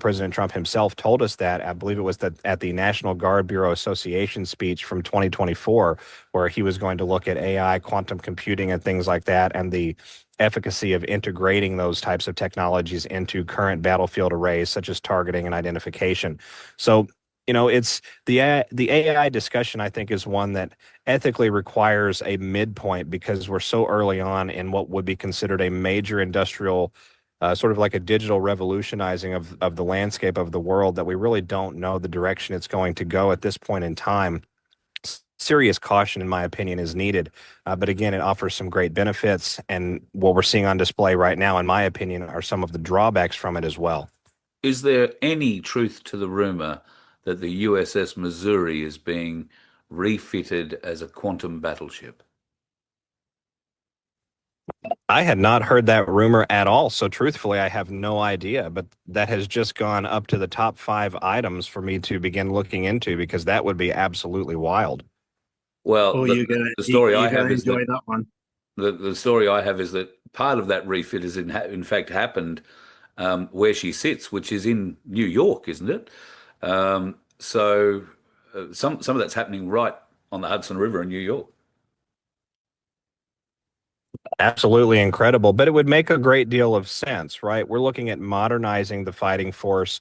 President Trump himself told us that, I believe it was at the National Guard Bureau Association speech from 2024, where he was going to look at AI, quantum computing, and things like that, and the efficacy of integrating those types of technologies into current battlefield arrays, such as targeting and identification. So, it's the AI discussion, I think, is one that ethically requires a midpoint, because we're so early on in what would be considered a major industrial, sort of like a digital revolutionizing of the landscape of the world, that we really don't know the direction it's going to go at this point in time. Serious caution, in my opinion, is needed. But again, it offers some great benefits. And what we're seeing on display right now, in my opinion, are some of the drawbacks from it as well. Is there any truth to the rumor that the USS Missouri is being refitted as a quantum battleship? I had not heard that rumor at all. So truthfully, I have no idea, but that has just gone up to the top 5 items for me to begin looking into, because that would be absolutely wild. Well, the story I have is enjoy that one. The story I have is that part of that refit is in fact happened where she sits, which is in New York, isn't it? So some of that's happening right on the Hudson River in New York. Absolutely incredible, but it would make a great deal of sense, right? We're looking at modernizing the fighting force.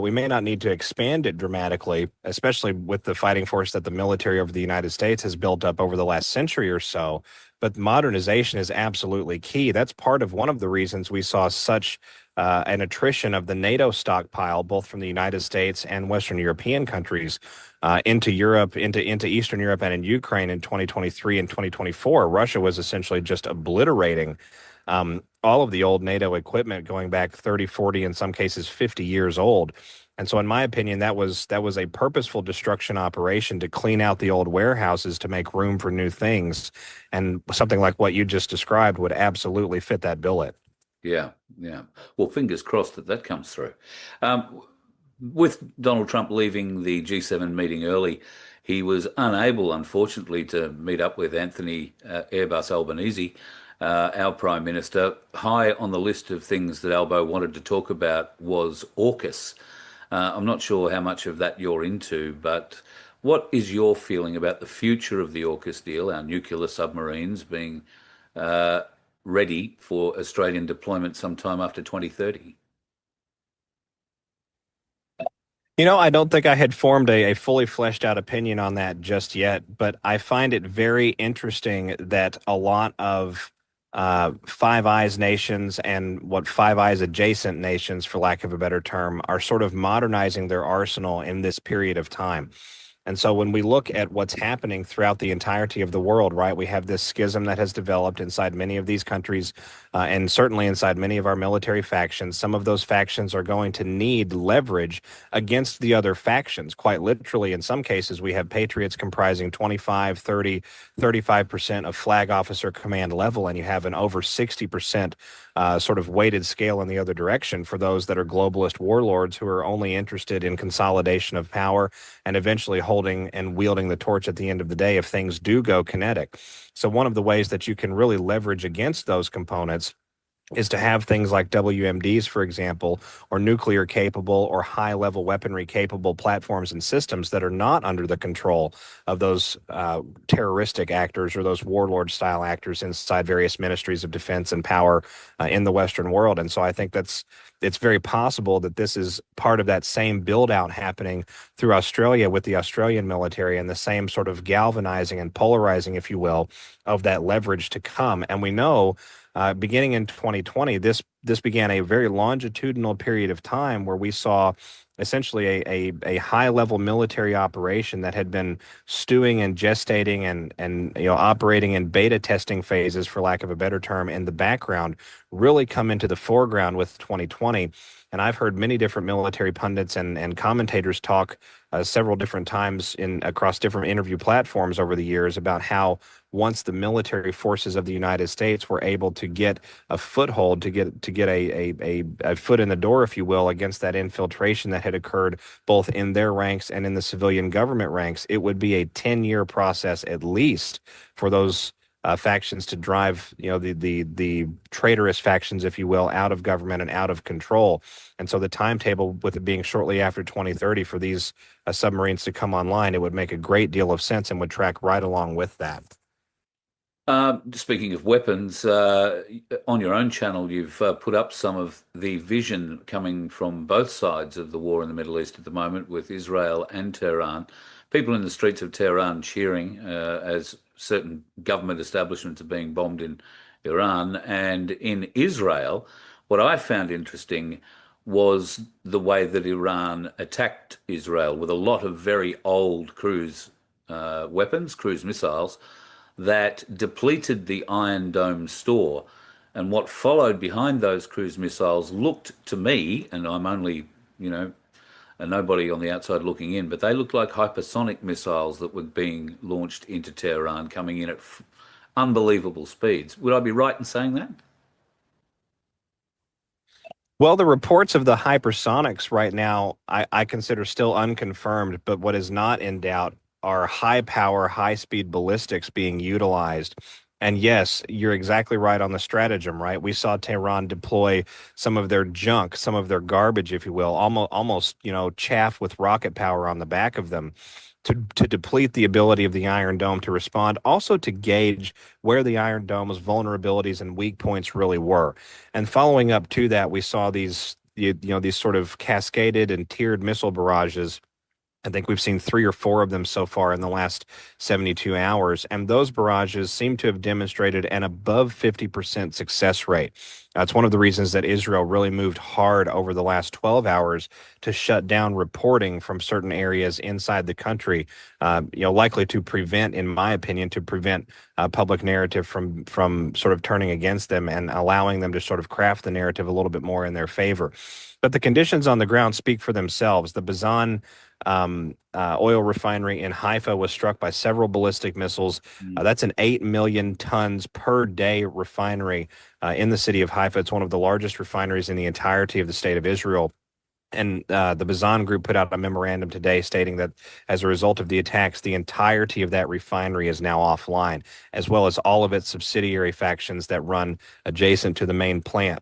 We may not need to expand it dramatically, especially with the fighting force that the military of the United States has built up over the last century or so. But modernization is absolutely key. That's part of one of the reasons we saw such an attrition of the NATO stockpile, both from the United States and Western European countries, into Europe, into Eastern Europe, and in Ukraine in 2023 and 2024. Russia was essentially just obliterating all of the old NATO equipment going back 30, 40, in some cases 50 years old. And so in my opinion, that was a purposeful destruction operation to clean out the old warehouses to make room for new things. And something like what you just described would absolutely fit that billet. Yeah. Well, fingers crossed that comes through. With Donald Trump leaving the G7 meeting early, he was unable, unfortunately, to meet up with Anthony Airbus Albanese, our Prime Minister. High on the list of things that Albo wanted to talk about was AUKUS. I'm not sure how much of that you're into, but what is your feeling about the future of the AUKUS deal, our nuclear submarines being ready for Australian deployment sometime after 2030? I don't think I had formed a fully fleshed out opinion on that just yet, but I find it very interesting that a lot of Five Eyes nations and what Five Eyes adjacent nations, for lack of a better term, are sort of modernizing their arsenal in this period of time. And so when we look at what's happening throughout the entirety of the world, right, we have this schism that has developed inside many of these countries and certainly inside many of our military factions. Some of those factions are going to need leverage against the other factions. Quite literally, in some cases, we have patriots comprising 25, 30, 35% of flag officer command level, and you have an over 60% sort of weighted scale in the other direction for those that are globalist warlords who are only interested in consolidation of power and eventually holding and wielding the torch at the end of the day if things do go kinetic. So one of the ways that you can really leverage against those components is to have things like WMDs, for example, or nuclear capable or high level weaponry capable platforms and systems that are not under the control of those terroristic actors or those warlord style actors inside various ministries of defense and power in the Western world. And so I think it's very possible that this is part of that same build out happening through Australia with the Australian military, and the same sort of galvanizing and polarizing, if you will, of that leverage to come. And we know beginning in 2020, this began a very longitudinal period of time where we saw essentially a high level military operation that had been stewing and gestating and operating in beta testing phases, for lack of a better term, in the background, really come into the foreground with 2020. And I've heard many different military pundits and commentators talk several different times across different interview platforms over the years about how once the military forces of the United States were able to get a foothold, to get a foot in the door, if you will, against that infiltration that had occurred both in their ranks and in the civilian government ranks, it would be a 10-year process at least for those factions to drive, the traitorous factions, if you will, out of government and out of control. And so the timetable, with it being shortly after 2030 for these submarines to come online, it would make a great deal of sense and would track right along with that. Speaking of weapons, on your own channel, you've put up some of the vision coming from both sides of the war in the Middle East at the moment, with Israel and Tehran. People in the streets of Tehran cheering as certain government establishments are being bombed in Iran. And in Israel, what I found interesting was the way that Iran attacked Israel with a lot of very old cruise weapons, cruise missiles, that depleted the Iron Dome store. And what followed behind those cruise missiles looked to me, and I'm only, a nobody on the outside looking in, but they looked like hypersonic missiles that were being launched into Tehran, coming in at unbelievable speeds. Would I be right in saying that? Well, the reports of the hypersonics right now, I consider still unconfirmed, but what is not in doubt are high power, high speed ballistics being utilized. And yes, you're exactly right on the stratagem, right? We saw Tehran deploy some of their junk, some of their garbage, if you will, almost chaff with rocket power on the back of them, to deplete the ability of the Iron Dome to respond, also to gauge where the Iron Dome's vulnerabilities and weak points really were. And following up to that, we saw these sort of cascaded and tiered missile barrages. I think we've seen 3 or 4 of them so far in the last 72 hours, and those barrages seem to have demonstrated an above 50% success rate. That's one of the reasons that Israel really moved hard over the last 12 hours to shut down reporting from certain areas inside the country, likely to prevent, in my opinion, public narrative from sort of turning against them and allowing them to sort of craft the narrative a little bit more in their favor. But the conditions on the ground speak for themselves. The Bazan oil refinery in Haifa was struck by several ballistic missiles. That's an 8 million tons per day refinery in the city of Haifa. It's one of the largest refineries in the entirety of the state of Israel. And the Bazan Group put out a memorandum today stating that as a result of the attacks, the entirety of that refinery is now offline, as well as all of its subsidiary factions that run adjacent to the main plant.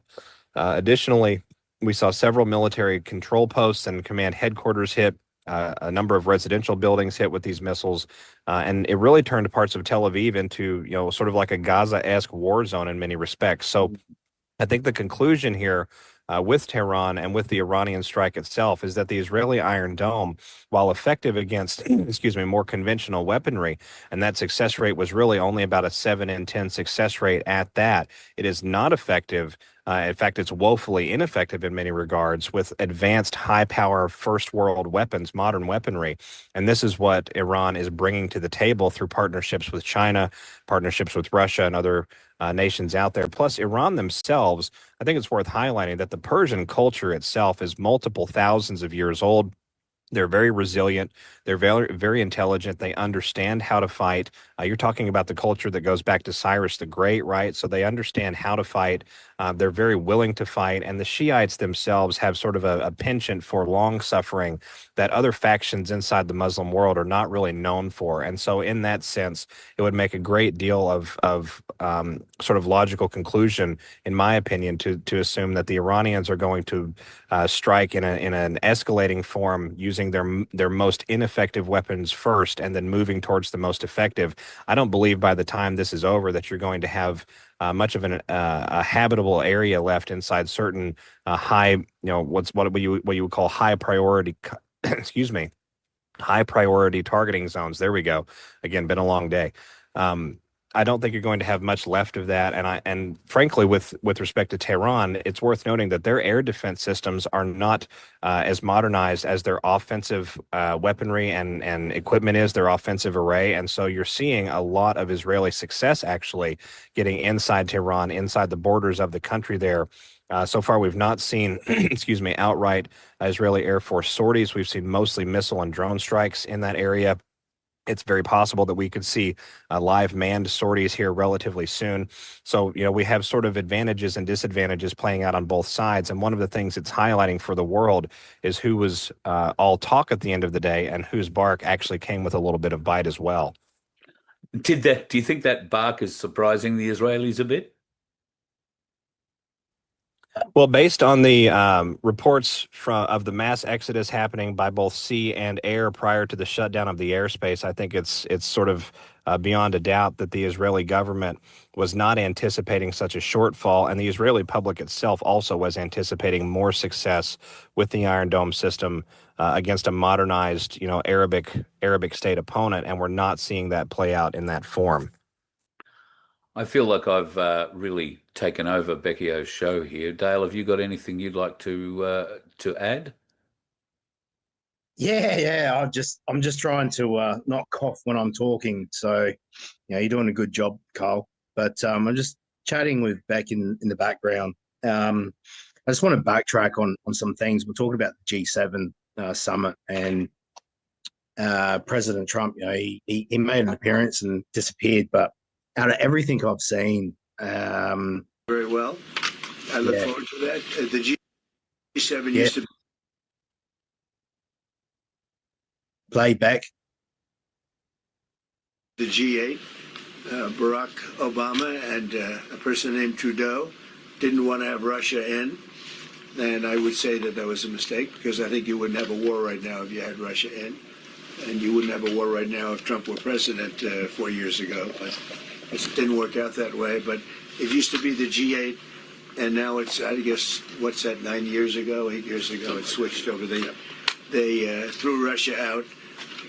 Additionally, we saw several military control posts and command headquarters hit. A number of residential buildings hit with these missiles, and it really turned parts of Tel Aviv into, sort of like a Gaza-esque war zone in many respects. So I think the conclusion here with Tehran and with the Iranian strike itself is that the Israeli Iron Dome, while effective against, more conventional weaponry, and that success rate was really only about a 7 in 10 success rate at that, it is not effective. In fact, it's woefully ineffective in many regards with advanced high-power first-world weapons, modern weaponry. And this is what Iran is bringing to the table through partnerships with China, partnerships with Russia and other nations out there. Plus, Iran themselves, I think it's worth highlighting that the Persian culture itself is multiple thousands of years old. They're very resilient. They're very, very intelligent. They understand how to fight. You're talking about the culture that goes back to Cyrus the Great, right? So they understand how to fight. They're very willing to fight. And the Shiites themselves have sort of a penchant for long suffering that other factions inside the Muslim world are not really known for. And so, in that sense, it would make a great deal of sort of logical conclusion, in my opinion, to assume that the Iranians are going to strike in an escalating form, using their most ineffective weapons first, and then moving towards the most effective. I don't believe by the time this is over that you're going to have much of a habitable area left inside certain high, what you would call high priority, excuse me, high priority targeting zones. There we go. Again, been a long day. I don't think you're going to have much left of that. And frankly, with respect to Tehran, it's worth noting that their air defense systems are not as modernized as their offensive weaponry and equipment is, their offensive array. And so you're seeing a lot of Israeli success actually getting inside Tehran, inside the borders of the country there. So far, we've not seen, excuse me, outright Israeli Air Force sorties. We've seen mostly missile and drone strikes in that area. It's very possible that we could see live manned sorties here relatively soon. So, we have sort of advantages and disadvantages playing out on both sides. And one of the things it's highlighting for the world is who was all talk at the end of the day and whose bark actually came with a little bit of bite as well. Do you think that bark is surprising the Israelis a bit? Well, based on the reports of the mass exodus happening by both sea and air prior to the shutdown of the airspace, I think it's sort of beyond a doubt that the Israeli government was not anticipating such a shortfall, and the Israeli public itself also was anticipating more success with the Iron Dome system against a modernized, Arabic state opponent, and we're not seeing that play out in that form. I feel like I've really taken over Becio's show here. Dale, have you got anything you'd like to add? Yeah. I'm just trying to not cough when I'm talking. So, you're doing a good job, Carl. But I'm just chatting with Beck in the background. I just want to backtrack on some things. We're talking about the G7 summit, and President Trump. He made an appearance and disappeared. But out of everything I've seen, very well. I look forward to that. The G7 used to play back. The G8, Barack Obama and a person named Trudeau didn't want to have Russia in. And I would say that was a mistake, because I think you wouldn't have a war right now if you had Russia in. And you wouldn't have a war right now if Trump were president 4 years ago. But it didn't work out that way. But it used to be the G8, and now it's, I guess, what's that, 8 years ago, it switched over. They threw Russia out,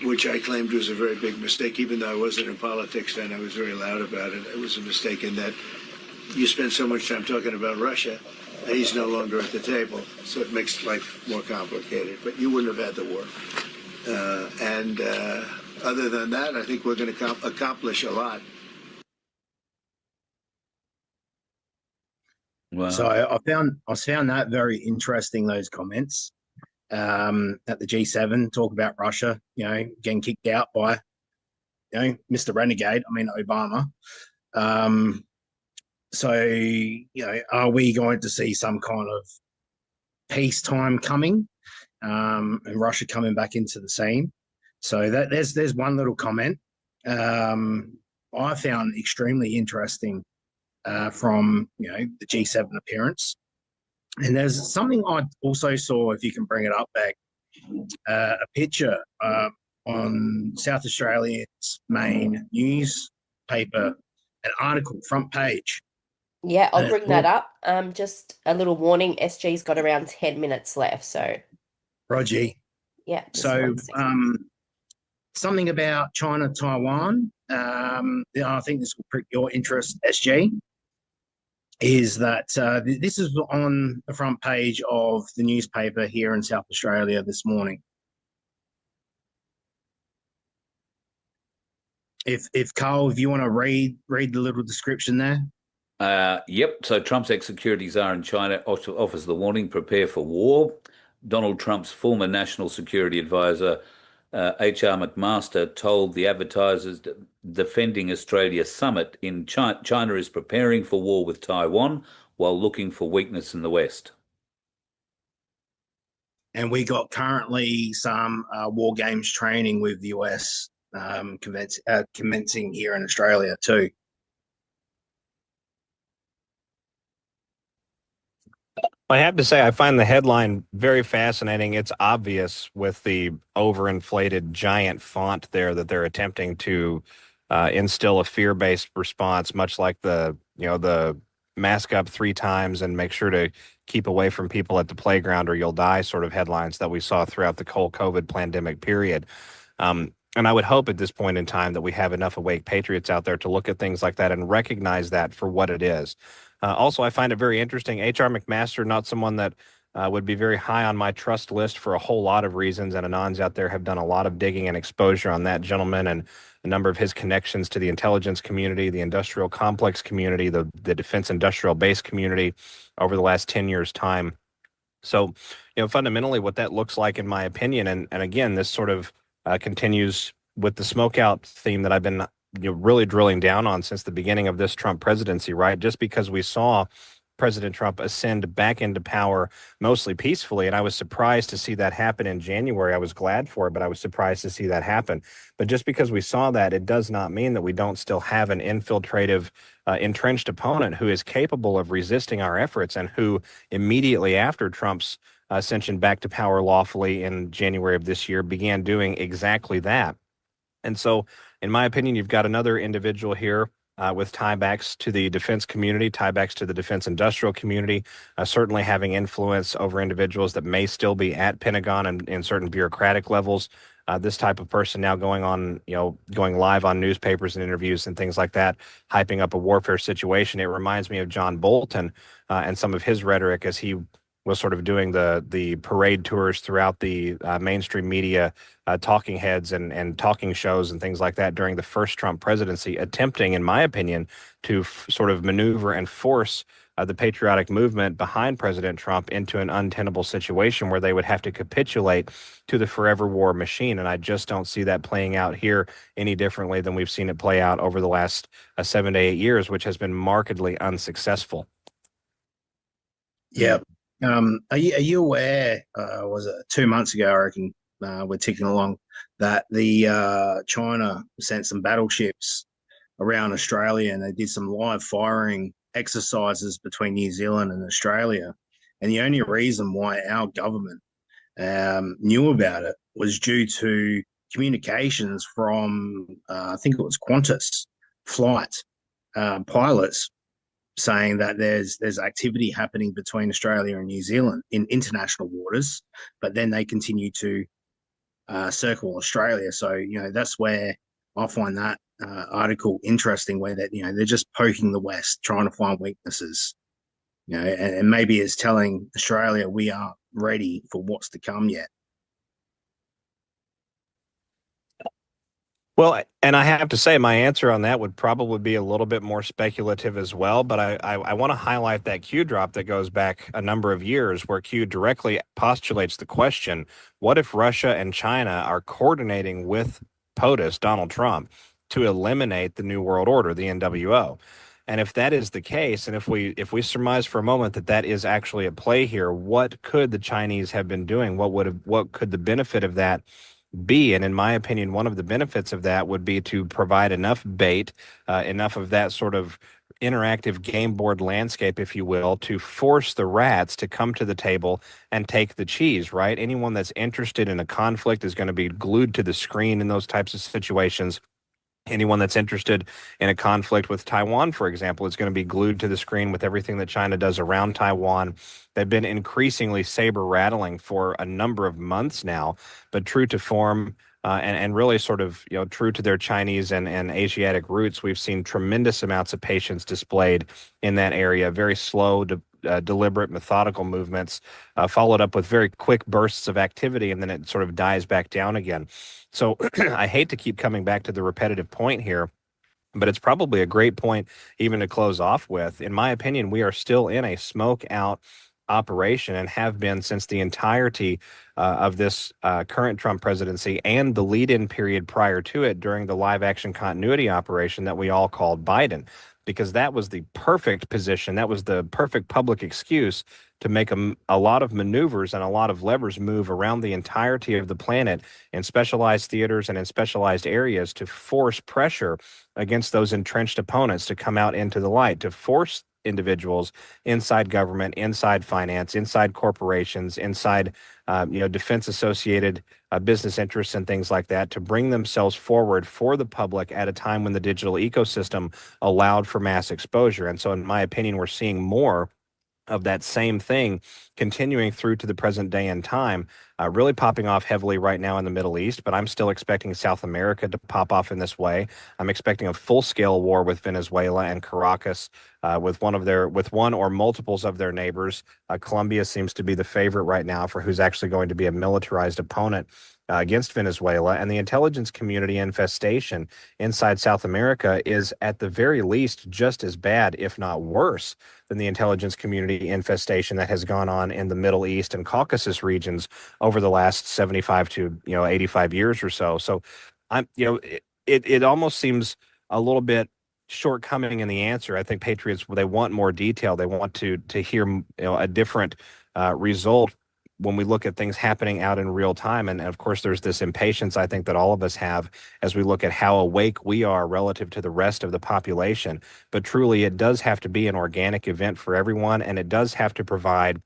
which I claimed was a very big mistake. Even though I wasn't in politics then, I was very loud about it. It was a mistake in that you spend so much time talking about Russia, and he's no longer at the table. So it makes life more complicated. But you wouldn't have had the war. Other than that, I think we're going to accomplish a lot. Wow. So I found that very interesting, those comments at the G7, talk about Russia, getting kicked out by, Mr. Renegade, Obama. So, are we going to see some kind of peacetime coming, and Russia coming back into the scene? So there's one little comment I found extremely interesting from the G7 appearance. And there's something I also saw, if you can bring it up back, a picture on South Australia's main newspaper, an article, front page. Yeah, I'll bring that up. Just a little warning, SG's got around 10 minutes left, so. Roger. Yeah. So something about China, Taiwan, I think this will prick your interest, SG, is that this is on the front page of the newspaper here in South Australia this morning. If Carl, if you want to read the little description there. Yep. So Trump's ex-security czar in China offers the warning: prepare for war. Donald Trump's former national security advisor, H.R. McMaster, told the advertisers that defending Australia summit in China is preparing for war with Taiwan while looking for weakness in the West. And we got currently some war games training with the US commencing here in Australia too. I have to say, I find the headline very fascinating. It's obvious with the overinflated giant font there that they're attempting to instill a fear-based response, much like the mask up 3 times and make sure to keep away from people at the playground or you'll die sort of headlines that we saw throughout the whole COVID pandemic period. And I would hope at this point in time that we have enough awake patriots out there to look at things like that and recognize that for what it is. Also, I find it very interesting. H.R. McMaster, not someone that would be very high on my trust list for a whole lot of reasons. And Anons out there have done a lot of digging and exposure on that gentleman and a number of his connections to the intelligence community, the industrial complex community, the defense industrial base community over the last 10 years' time. So, fundamentally what that looks like, in my opinion, and again, this sort of continues with the smokeout theme that I've been really drilling down on since the beginning of this Trump presidency, right? Just because we saw President Trump ascend back into power mostly peacefully, and I was surprised to see that happen in January. I was glad for it, but I was surprised to see that happen. But just because we saw that, it does not mean that we don't still have an infiltrative, entrenched opponent who is capable of resisting our efforts and who immediately after Trump's ascension back to power lawfully in January of this year began doing exactly that. And so, in my opinion, you've got another individual here with tiebacks to the defense community, tiebacks to the defense industrial community, certainly having influence over individuals that may still be at Pentagon and in certain bureaucratic levels. This type of person now going live on newspapers and interviews and things like that, hyping up a warfare situation. It reminds me of John Bolton and some of his rhetoric as he was sort of doing the parade tours throughout the mainstream media, talking heads and talking shows and things like that during the first Trump presidency, attempting, in my opinion, to sort of maneuver and force the patriotic movement behind President Trump into an untenable situation where they would have to capitulate to the forever war machine. And I just don't see that playing out here any differently than we've seen it play out over the last 7 to 8 years, which has been markedly unsuccessful. Yeah. Are you aware, was it 2 months ago, I reckon, we're ticking along, that the China sent some battleships around Australia and they did some live firing exercises between New Zealand and Australia. And the only reason why our government knew about it was due to communications from, I think it was Qantas flight pilots saying that there's activity happening between Australia and New Zealand in international waters, but then they continue to circle Australia. So, that's where I find that article interesting, where that, they're just poking the West, trying to find weaknesses, and maybe it's telling Australia we aren't ready for what's to come yet. Well, and I have to say my answer on that would probably be a little bit more speculative as well, but I want to highlight that Q drop that goes back a number of years where Q directly postulates the question, what if Russia and China are coordinating with POTUS, Donald Trump, to eliminate the New World Order, the NWO? And if that is the case, and if we surmise for a moment that that is actually at play here, what could the Chinese have been doing? What could the benefit of that be? And in my opinion, one of the benefits of that would be to provide enough bait, enough of that sort of interactive game board landscape, if you will, to force the rats to come to the table and take the cheese, right? Anyone that's interested in a conflict is going to be glued to the screen in those types of situations. Anyone that's interested in a conflict with Taiwan, for example, is going to be glued to the screen with everything that China does around Taiwan. They've been increasingly saber rattling for a number of months now, but true to form and really sort of true to their Chinese and Asiatic roots, we've seen tremendous amounts of patience displayed in that area. Very slow, deliberate, methodical movements, followed up with very quick bursts of activity, and then it sort of dies back down again. So I hate to keep coming back to the repetitive point here, but it's probably a great point even to close off with. In my opinion, we are still in a smoke out operation and have been since the entirety of this current Trump presidency and the lead-in period prior to it during the live action continuity operation that we all called Biden, because that was the perfect position. That was the perfect public excuse to make a lot of maneuvers and a lot of levers move around the entirety of the planet in specialized theaters and in specialized areas to force pressure against those entrenched opponents to come out into the light, to force individuals inside government, inside finance, inside corporations, inside defense associated business interests and things like that, to bring themselves forward for the public at a time when the digital ecosystem allowed for mass exposure. And so, in my opinion, we're seeing more of that same thing continuing through to the present day and time, really popping off heavily right now in the Middle East. But I'm still expecting South America to pop off in this way. I'm expecting a full-scale war with Venezuela and Caracas, with one or multiples of their neighbors. Colombia seems to be the favorite right now for who's actually going to be a militarized opponent against Venezuela. And the intelligence community infestation inside South America is at the very least just as bad, if not worse, than the intelligence community infestation that has gone on in the Middle East and Caucasus regions over the last 75 to 85 years or so. So it almost seems a little bit shortcoming in the answer. I think patriots, they want more detail. They want to hear a different result when we look at things happening out in real time. And of course, there's this impatience I think that all of us have as we look at how awake we are relative to the rest of the population. But truly, it does have to be an organic event for everyone, and it does have to provide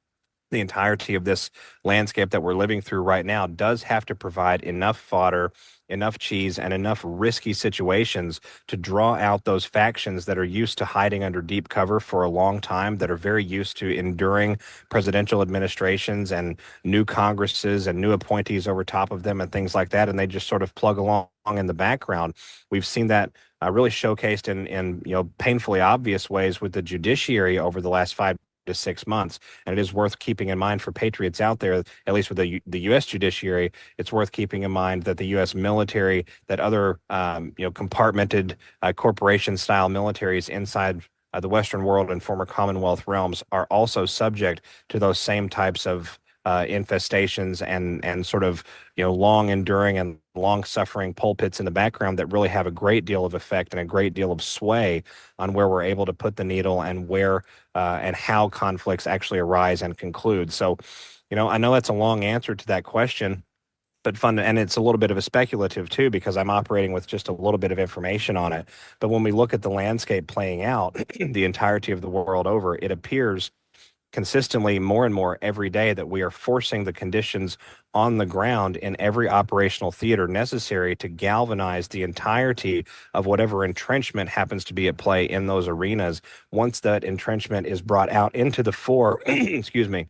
the entirety of this landscape that we're living through right now does have to provide enough fodder, enough cheese, and enough risky situations to draw out those factions that are used to hiding under deep cover for a long time, that are very used to enduring presidential administrations and new Congresses and new appointees over top of them and things like that, and they just sort of plug along in the background. We've seen that really showcased in painfully obvious ways with the judiciary over the last 5 to 6 months. And it is worth keeping in mind for patriots out there, at least with the U.S. judiciary, it's worth keeping in mind that the U.S. military, that other compartmented corporation-style militaries inside the Western world and former Commonwealth realms are also subject to those same types of infestations and sort of long enduring and long suffering pulpits in the background that really have a great deal of effect and a great deal of sway on where we're able to put the needle and where and how conflicts actually arise and conclude. So, I know that's a long answer to that question, but fun, and it's a little bit of a speculative too, because I'm operating with just a little bit of information on it. But when we look at the landscape playing out the entirety of the world over, it appears consistently more and more every day that we are forcing the conditions on the ground in every operational theater necessary to galvanize the entirety of whatever entrenchment happens to be at play in those arenas. Once that entrenchment is brought out into the fore, excuse me,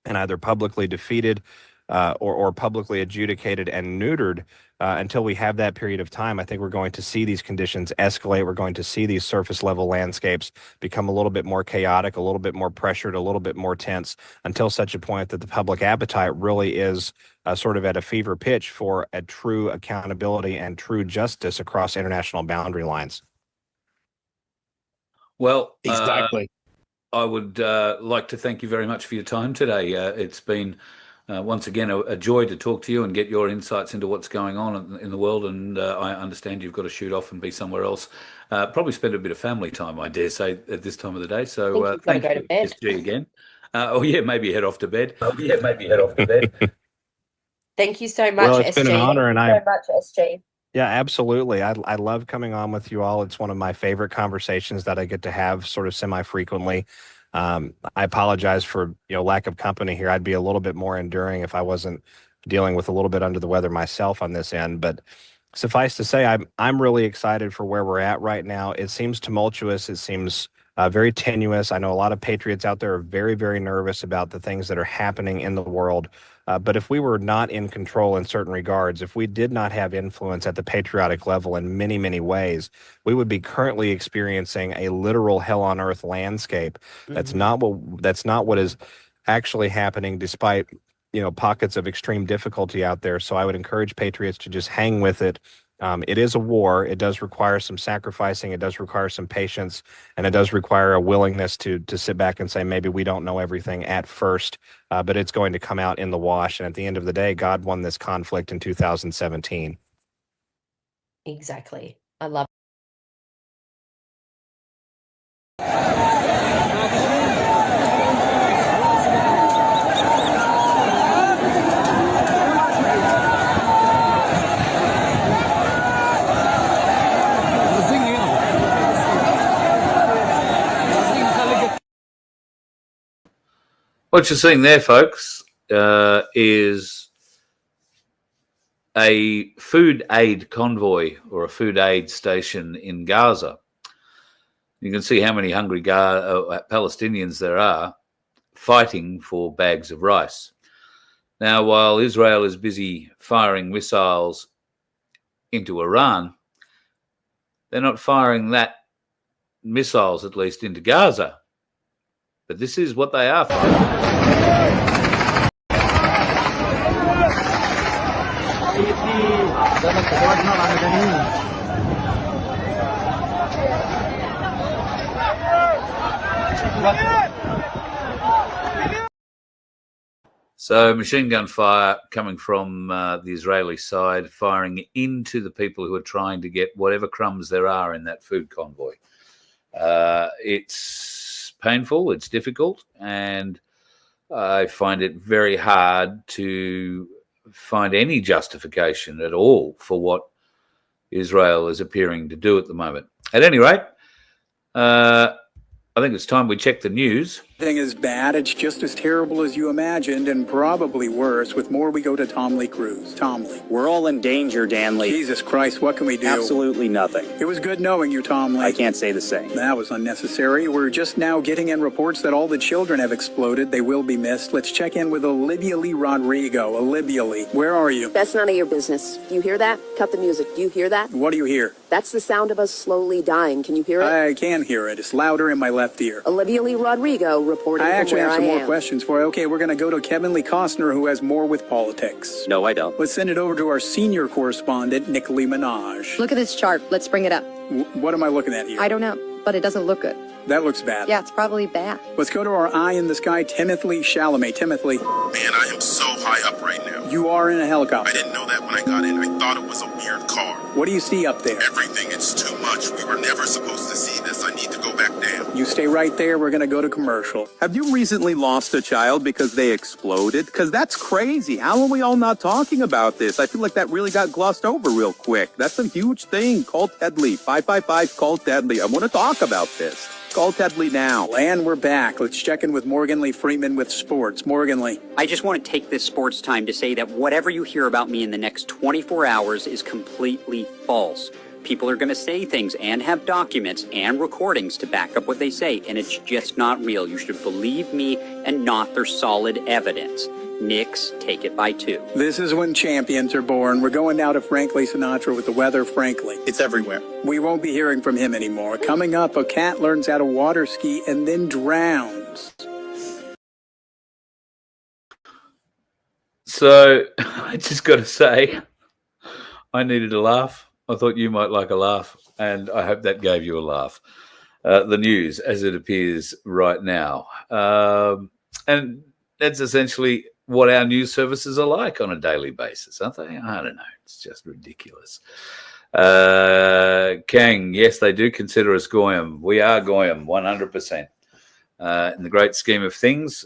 and either publicly defeated or publicly adjudicated and neutered, until we have that period of time, I think we're going to see these conditions escalate. We're going to see these surface level landscapes become a little bit more chaotic, a little bit more pressured, a little bit more tense, until such a point that the public appetite really is sort of at a fever pitch for a true accountability and true justice across international boundary lines. Well, Exactly. I would like to thank you very much for your time today. It's been once again a joy to talk to you and get your insights into what's going on in the world. And I understand you've got to shoot off and be somewhere else. Probably spend a bit of family time, I dare say, at this time of the day. So Thank thank you. you, SG, again. Maybe head off to bed. Thank you so much, Well, it's SG. been an honor, and Thank you so much, SG. Yeah, absolutely. I love coming on with you all. It's one of my favorite conversations that I get to have sort of semi-frequently. I apologize for lack of company here. I'd be a little bit more enduring if I wasn't dealing with a little bit under the weather myself on this end. But suffice to say, I'm really excited for where we're at right now. It seems tumultuous. It seems very tenuous. I know a lot of patriots out there are very, very nervous about the things that are happening in the world. But if we were not in control in certain regards, if we did not have influence at the patriotic level in many, many ways, we would be currently experiencing a literal hell on earth landscape. That's not what is actually happening, despite pockets of extreme difficulty out there. So I would encourage patriots to just hang with it, It is a war. It does require some sacrificing. It does require some patience, and it does require a willingness to sit back and say, maybe we don't know everything at first, but it's going to come out in the wash. And at the end of the day, God won this conflict in 2017. Exactly. I love What you're seeing there, folks, is a food aid convoy or a food aid station in Gaza. You can see how many hungry Palestinians there are fighting for bags of rice. Now, while Israel is busy firing missiles into Iran, they're not firing that missiles, at least, into Gaza. But this is what they are fighting. So machine gun fire coming from the Israeli side, firing into the people who are trying to get whatever crumbs there are in that food convoy. It's painful, it's difficult, and I find it very hard to find any justification at all for what Israel is appearing to do at the moment. At any rate, I think it's time we check the news. Thing is bad. It's just as terrible as you imagined, and probably worse. With more, we go to Tom Lee Cruz. Tom Lee. We're all in danger, Dan Lee. Jesus Christ, what can we do? Absolutely nothing. It was good knowing you, Tom Lee. I can't say the same. That was unnecessary. We're just now getting in reports that all the children have exploded. They will be missed. Let's check in with Olivia Lee Rodrigo. Olivia Lee, where are you? That's none of your business. Do you hear that? Cut the music. Do you hear that? What do you hear? That's the sound of us slowly dying. Can you hear it? I can hear it. It's louder in my left ear. Olivia Lee Rodrigo reporting I from actually where have some I more am. questions for you. Okay, we're going to go to Kevin Lee Costner, who has more with politics. No, I don't. Let's send it over to our senior correspondent, Nick Lee Minaj. Look at this chart. Let's bring it up. What am I looking at here? I don't know, but it doesn't look good. That looks bad. Yeah, it's probably bad. Let's go to our eye in the sky, Timothy Chalamet. Timothy. Man, I am so high up right now. You are in a helicopter. I didn't know that when I got in. I thought it was a weird car. What do you see up there? Everything. It's too much. We were never supposed to see this. I need to go back down. You stay right there. We're going to go to commercial. Have you recently lost a child because they exploded? Because that's crazy. How are we all not talking about this? I feel like that really got glossed over real quick. That's a huge thing. Call Ted Lee. 555 call Ted Lee. I want to talk about this. Call Ted Lee now. And we're back. Let's check in with Morgan Lee Freeman with sports. Morgan Lee. I just want to take this sports time to say that whatever you hear about me in the next 24 hours is completely false. People are going to say things and have documents and recordings to back up what they say, and it's just not real. You should believe me and not their solid evidence. Knicks take it by 2. This is when champions are born. We're going now to Frankly Sinatra with the weather, Frankly. It's everywhere. We won't be hearing from him anymore. Coming up, a cat learns how to water ski and then drowns. So I just got to say, I needed a laugh. I thought you might like a laugh, and I hope that gave you a laugh. The news as it appears right now. And that's essentially what our news services are like on a daily basis, aren't they? I don't know. It's just ridiculous. Kang, yes, they do consider us Goyim. We are Goyim, 100%. In the great scheme of things,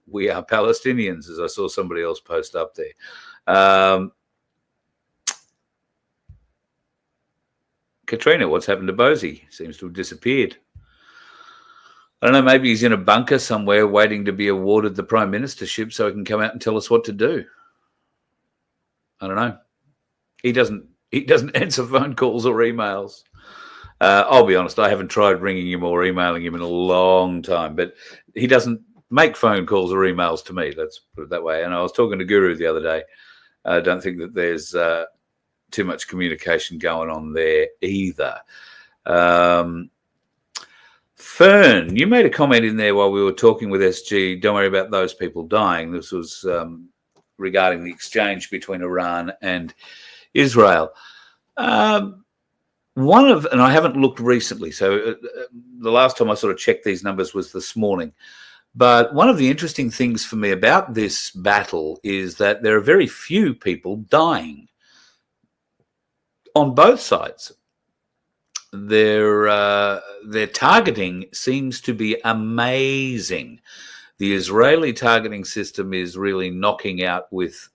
we are Palestinians, as I saw somebody else post up there. Katrina, what's happened to Bosie? Seems to have disappeared. I don't know, maybe he's in a bunker somewhere waiting to be awarded the prime ministership so he can come out and tell us what to do. I don't know. He doesn't answer phone calls or emails. I'll be honest, I haven't tried ringing him or emailing him in a long time, but he doesn't make phone calls or emails to me, let's put it that way. And I was talking to Guru the other day. I don't think that there's too much communication going on there either. Fern, you made a comment in there while we were talking with SG. Don't worry about those people dying. This was regarding the exchange between Iran and Israel. And I haven't looked recently, so the last time I sort of checked these numbers was this morning. But one of the interesting things for me about this battle is that there are very few people dying on both sides. Their targeting seems to be amazing. The Israeli targeting system is really knocking out with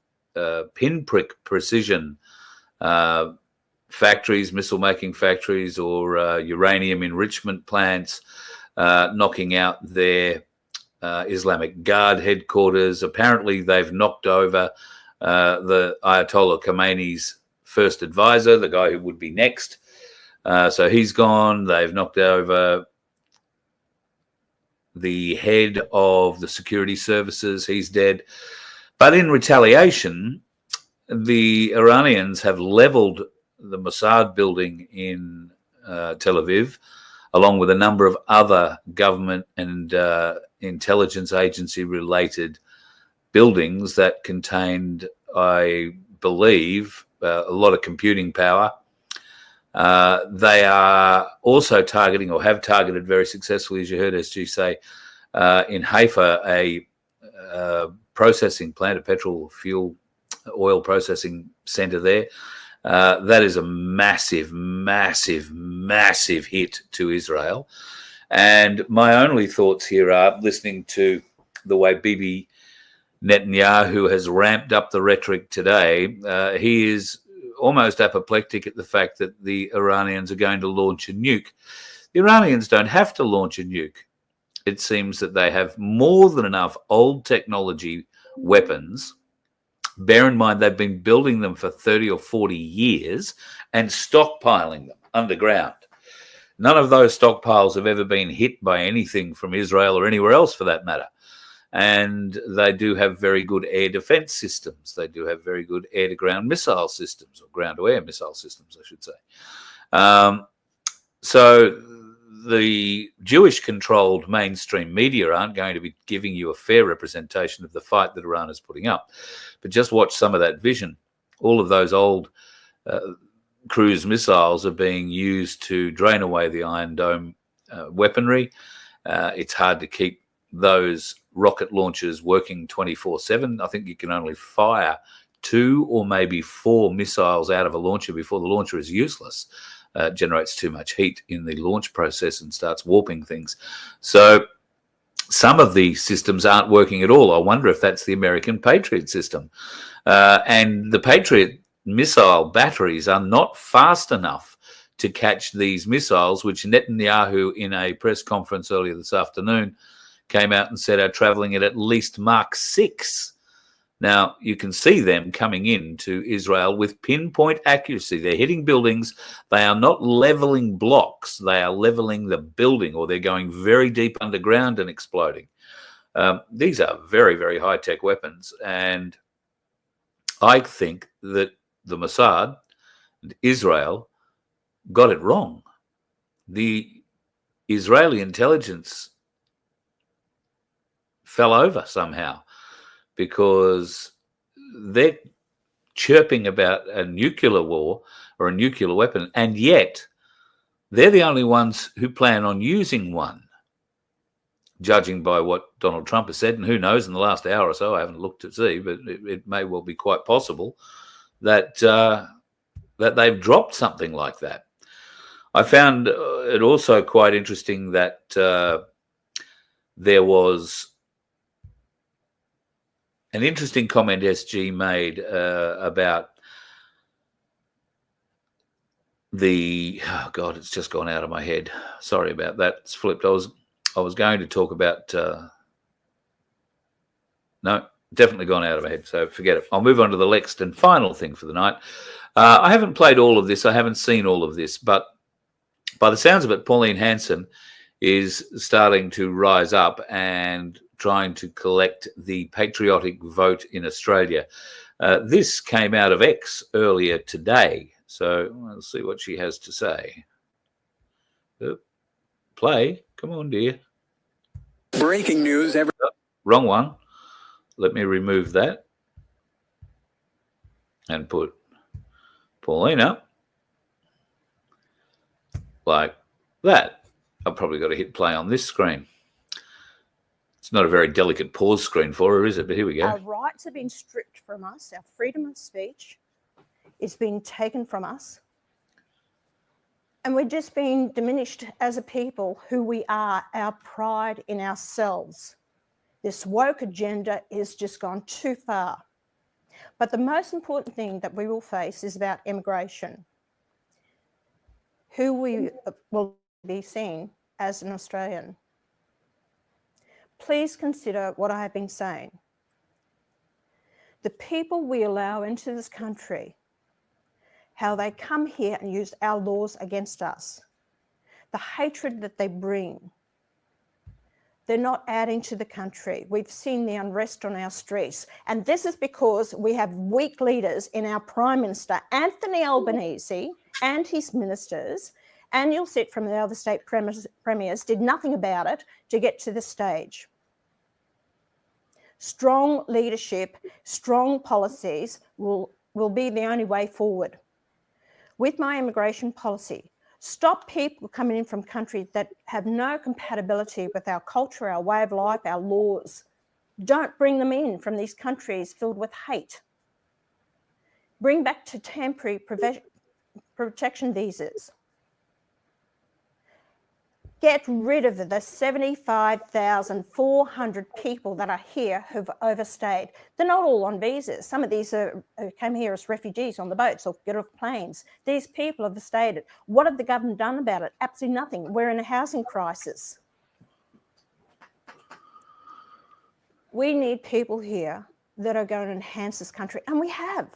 pinprick precision factories, missile-making factories, or uranium enrichment plants, knocking out their Islamic Guard headquarters. Apparently, they've knocked over the Ayatollah Khomeini's first advisor, the guy who would be next. So he's gone. They've knocked over the head of the security services. He's dead. But in retaliation, the Iranians have leveled the Mossad building in Tel Aviv, along with a number of other government and intelligence agency related buildings that contained, I believe, a lot of computing power. They are also targeting, or have targeted very successfully, as you heard SG say, in Haifa, a processing plant, a petrol fuel oil processing center there. That is a massive, massive, massive hit to Israel. And my only thoughts here are, listening to the way Bibi Netanyahu has ramped up the rhetoric today, he is almost apoplectic at the fact that the Iranians are going to launch a nuke. The Iranians don't have to launch a nuke. It seems that they have more than enough old technology weapons. Bear in mind, they've been building them for 30 or 40 years and stockpiling them underground. None of those stockpiles have ever been hit by anything from Israel or anywhere else for that matter. And they do have very good air defense systems. They do have very good air-to-ground missile systems, or ground-to-air missile systems, I should say. So the Jewish-controlled mainstream media aren't going to be giving you a fair representation of the fight that Iran is putting up. But just watch some of that vision. All of those old cruise missiles are being used to drain away the Iron Dome weaponry. It's hard to keep those rocket launchers working 24/7. I think you can only fire 2 or maybe 4 missiles out of a launcher before the launcher is useless. Generates too much heat in the launch process and starts warping things. So some of the systems aren't working at all. I wonder if that's the American Patriot system. And the Patriot missile batteries are not fast enough to catch these missiles, which Netanyahu, in a press conference earlier this afternoon, came out and said are traveling at least Mach 6. Now, you can see them coming into Israel with pinpoint accuracy. They're hitting buildings. They are not leveling blocks. They are leveling the building, or they're going very deep underground and exploding. These are very, very high-tech weapons. And I think that the Mossad and Israel got it wrong. The Israeli intelligence fell over somehow, because they're chirping about a nuclear war or a nuclear weapon, and yet they're the only ones who plan on using one, judging by what Donald Trump has said. And who knows, in the last hour or so, I haven't looked to see, but it may well be quite possible that that they've dropped something like that. I found it also quite interesting that there was an interesting comment SG made about the, oh God, it's just gone out of my head. Sorry about that. It's flipped. I was going to talk about, no, definitely gone out of my head. So forget it. I'll move on to the next and final thing for the night. I haven't played all of this. I haven't seen all of this, but by the sounds of it, Pauline Hanson is starting to rise up and trying to collect the patriotic vote in Australia. This came out of X earlier today, so let's see what she has to say. Play. Come on, dear. Breaking news. Wrong one. Let me remove that and put Pauline up. like that. I've probably got to hit play on this screen. It's not a very delicate pause screen for her, is it? But here we go. Our rights have been stripped from us. Our freedom of speech is being taken from us. And we're just being diminished as a people who we are, our pride in ourselves. This woke agenda is just gone too far. But the most important thing that we will face is about immigration. Who we will be seen as an Australian. Please consider what I have been saying. The people we allow into this country, how they come here and use our laws against us, the hatred that they bring, they're not adding to the country. We've seen the unrest on our streets. And this is because we have weak leaders in our Prime Minister, Anthony Albanese, and his ministers, and you'll see it from the other state premiers, did nothing about it to get to this stage. Strong leadership, strong policies will be the only way forward. With my immigration policy, stop people coming in from countries that have no compatibility with our culture, our way of life, our laws. Don't bring them in from these countries filled with hate. Bring back to temporary protection visas. Get rid of the 75,400 people that are here who've overstayed. They're not all on visas. Some of these came here as refugees on the boats or get off planes. These people have overstayed. What have the government done about it? Absolutely nothing. We're in a housing crisis. We need people here that are going to enhance this country, and we have.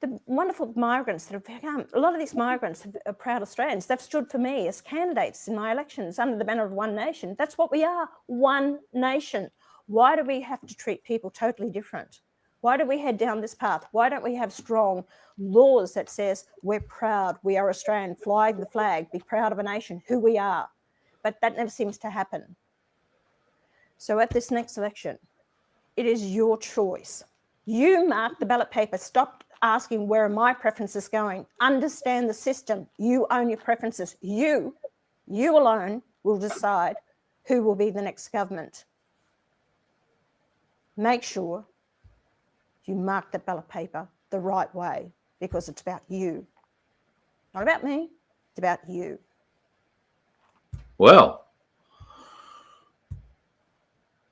The wonderful migrants that have come, a lot of these migrants are proud Australians. They've stood for me as candidates in my elections under the banner of One Nation. That's what we are, one nation. Why do we have to treat people totally different? Why do we head down this path? Why don't we have strong laws that says we're proud, we are Australian, fly the flag, be proud of a nation, who we are? But that never seems to happen. So at this next election, it is your choice. You mark the ballot paper. Stop asking where are my preferences going. Understand the system. You own your preferences. You alone will decide who will be the next government. Make sure you mark the ballot paper the right way, because it's about you. Not about me, it's about you. Well,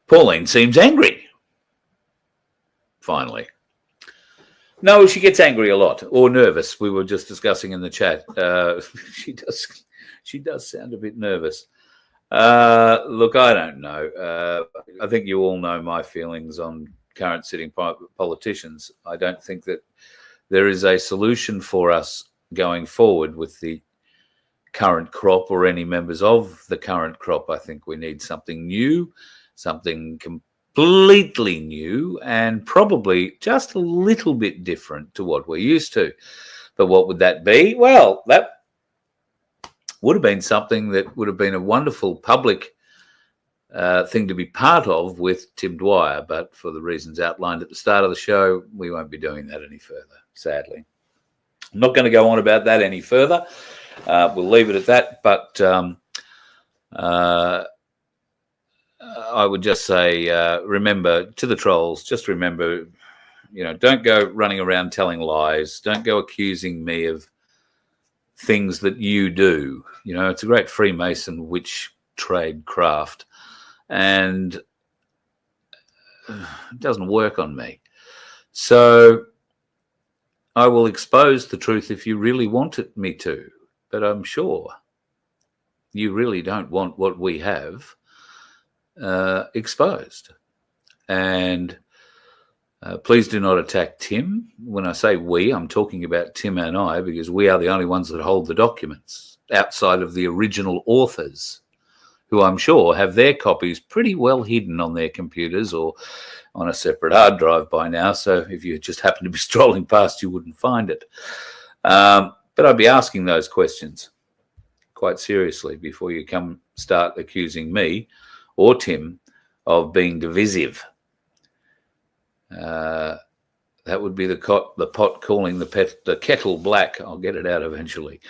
Pauline seems angry. Finally. No, she gets angry a lot, or nervous. We were just discussing in the chat. She does sound a bit nervous. Look, I don't know. I think you all know my feelings on current sitting politicians. I don't think that there is a solution for us going forward with the current crop or any members of the current crop. I think we need something new, something completely new, and probably just a little bit different to what we're used to. But what would that be? Well, that would have been something that would have been a wonderful public thing to be part of with Tim Dwyer, but for the reasons outlined at the start of the show, we won't be doing that any further, sadly. I'm not going to go on about that any further. We'll leave it at that, but I would just say, remember, to the trolls, just remember, don't go running around telling lies. Don't go accusing me of things that you do. It's a great Freemason witch trade craft, and it doesn't work on me. So I will expose the truth if you really wanted me to, but I'm sure you really don't want what we have exposed. And please do not attack Tim. When I say we, I'm talking about Tim and I, because we are the only ones that hold the documents outside of the original authors, who I'm sure have their copies pretty well hidden on their computers or on a separate hard drive by now. So if you just happen to be strolling past, you wouldn't find it. But I'd be asking those questions quite seriously before you start accusing me or Tim of being divisive. That would be the pot calling the kettle black. I'll get it out eventually.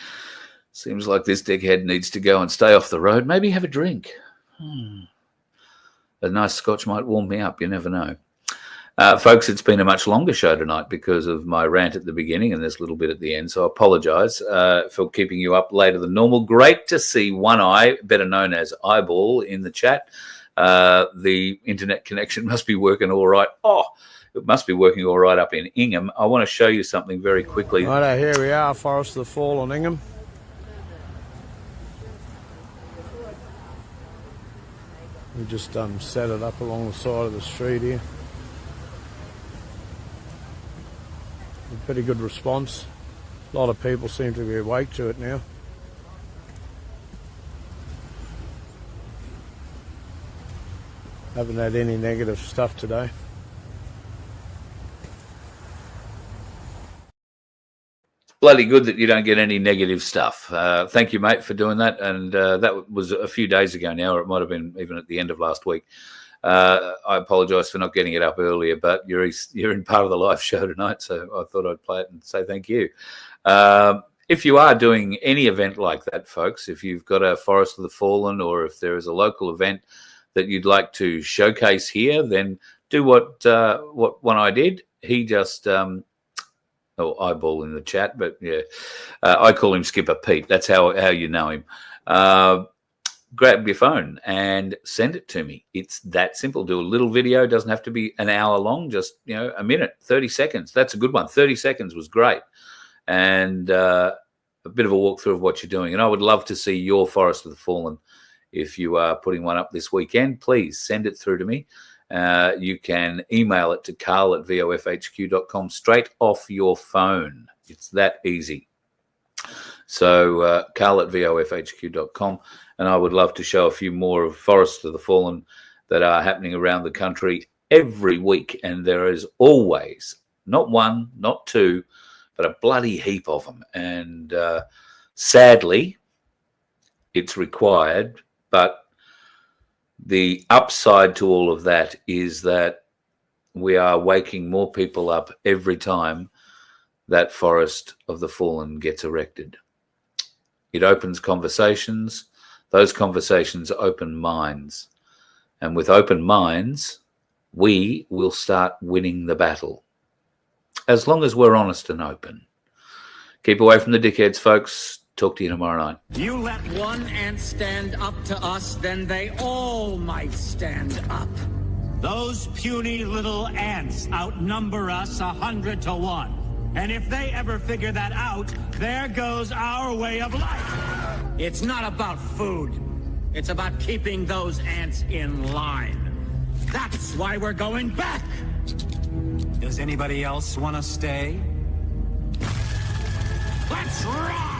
Seems like this dickhead needs to go and stay off the road. Maybe have a drink. A nice scotch might warm me up. You never know. Folks, it's been a much longer show tonight because of my rant at the beginning and this little bit at the end. So I apologise for keeping you up later than normal. Great to see One Eye, better known as Eyeball, in the chat. The internet connection must be working all right. Oh, it must be working all right up in Ingham. I want to show you something very quickly. Righto, here we are, Forest of the Fallen, Ingham. We just set it up along the side of the street here. A pretty good response. A lot of people seem to be awake to it now. Haven't had any negative stuff today. Bloody good that you don't get any negative stuff. Thank you, mate, for doing that. And that was a few days ago now, or it might have been even at the end of last week. I apologise for not getting it up earlier, but you're in part of the live show tonight, so I thought I'd play it and say thank you. If you are doing any event like that, folks, if you've got a Forest of the Fallen, or if there is a local event that you'd like to showcase here, then do what One Eye did. He just Eyeball in the chat, but yeah, I call him Skipper Pete. That's how you know him. Grab your phone and send it to me. It's that simple. Do a little video. It doesn't have to be an hour long, just a minute, 30 seconds. That's a good one. 30 seconds was great. And a bit of a walkthrough of what you're doing. And I would love to see your Forest of the Fallen. If you are putting one up this weekend, please send it through to me. You can email it to carl@vofhq.com straight off your phone. It's that easy. So carl@vofhq.com, and I would love to show a few more of Forests of the Fallen that are happening around the country every week. And there is always not one, not two, but a bloody heap of them. And sadly, it's required. But the upside to all of that is that we are waking more people up every time that Forest of the Fallen gets erected. It opens conversations. Those conversations open minds. And with open minds, we will start winning the battle. As long as we're honest and open. Keep away from the dickheads, folks. Talk to you tomorrow night. You let one ant stand up to us, then they all might stand up. Those puny little ants outnumber us 100 to 1. And if they ever figure that out, there goes our way of life. It's not about food. It's about keeping those ants in line. That's why we're going back. Does anybody else want to stay? Let's rock!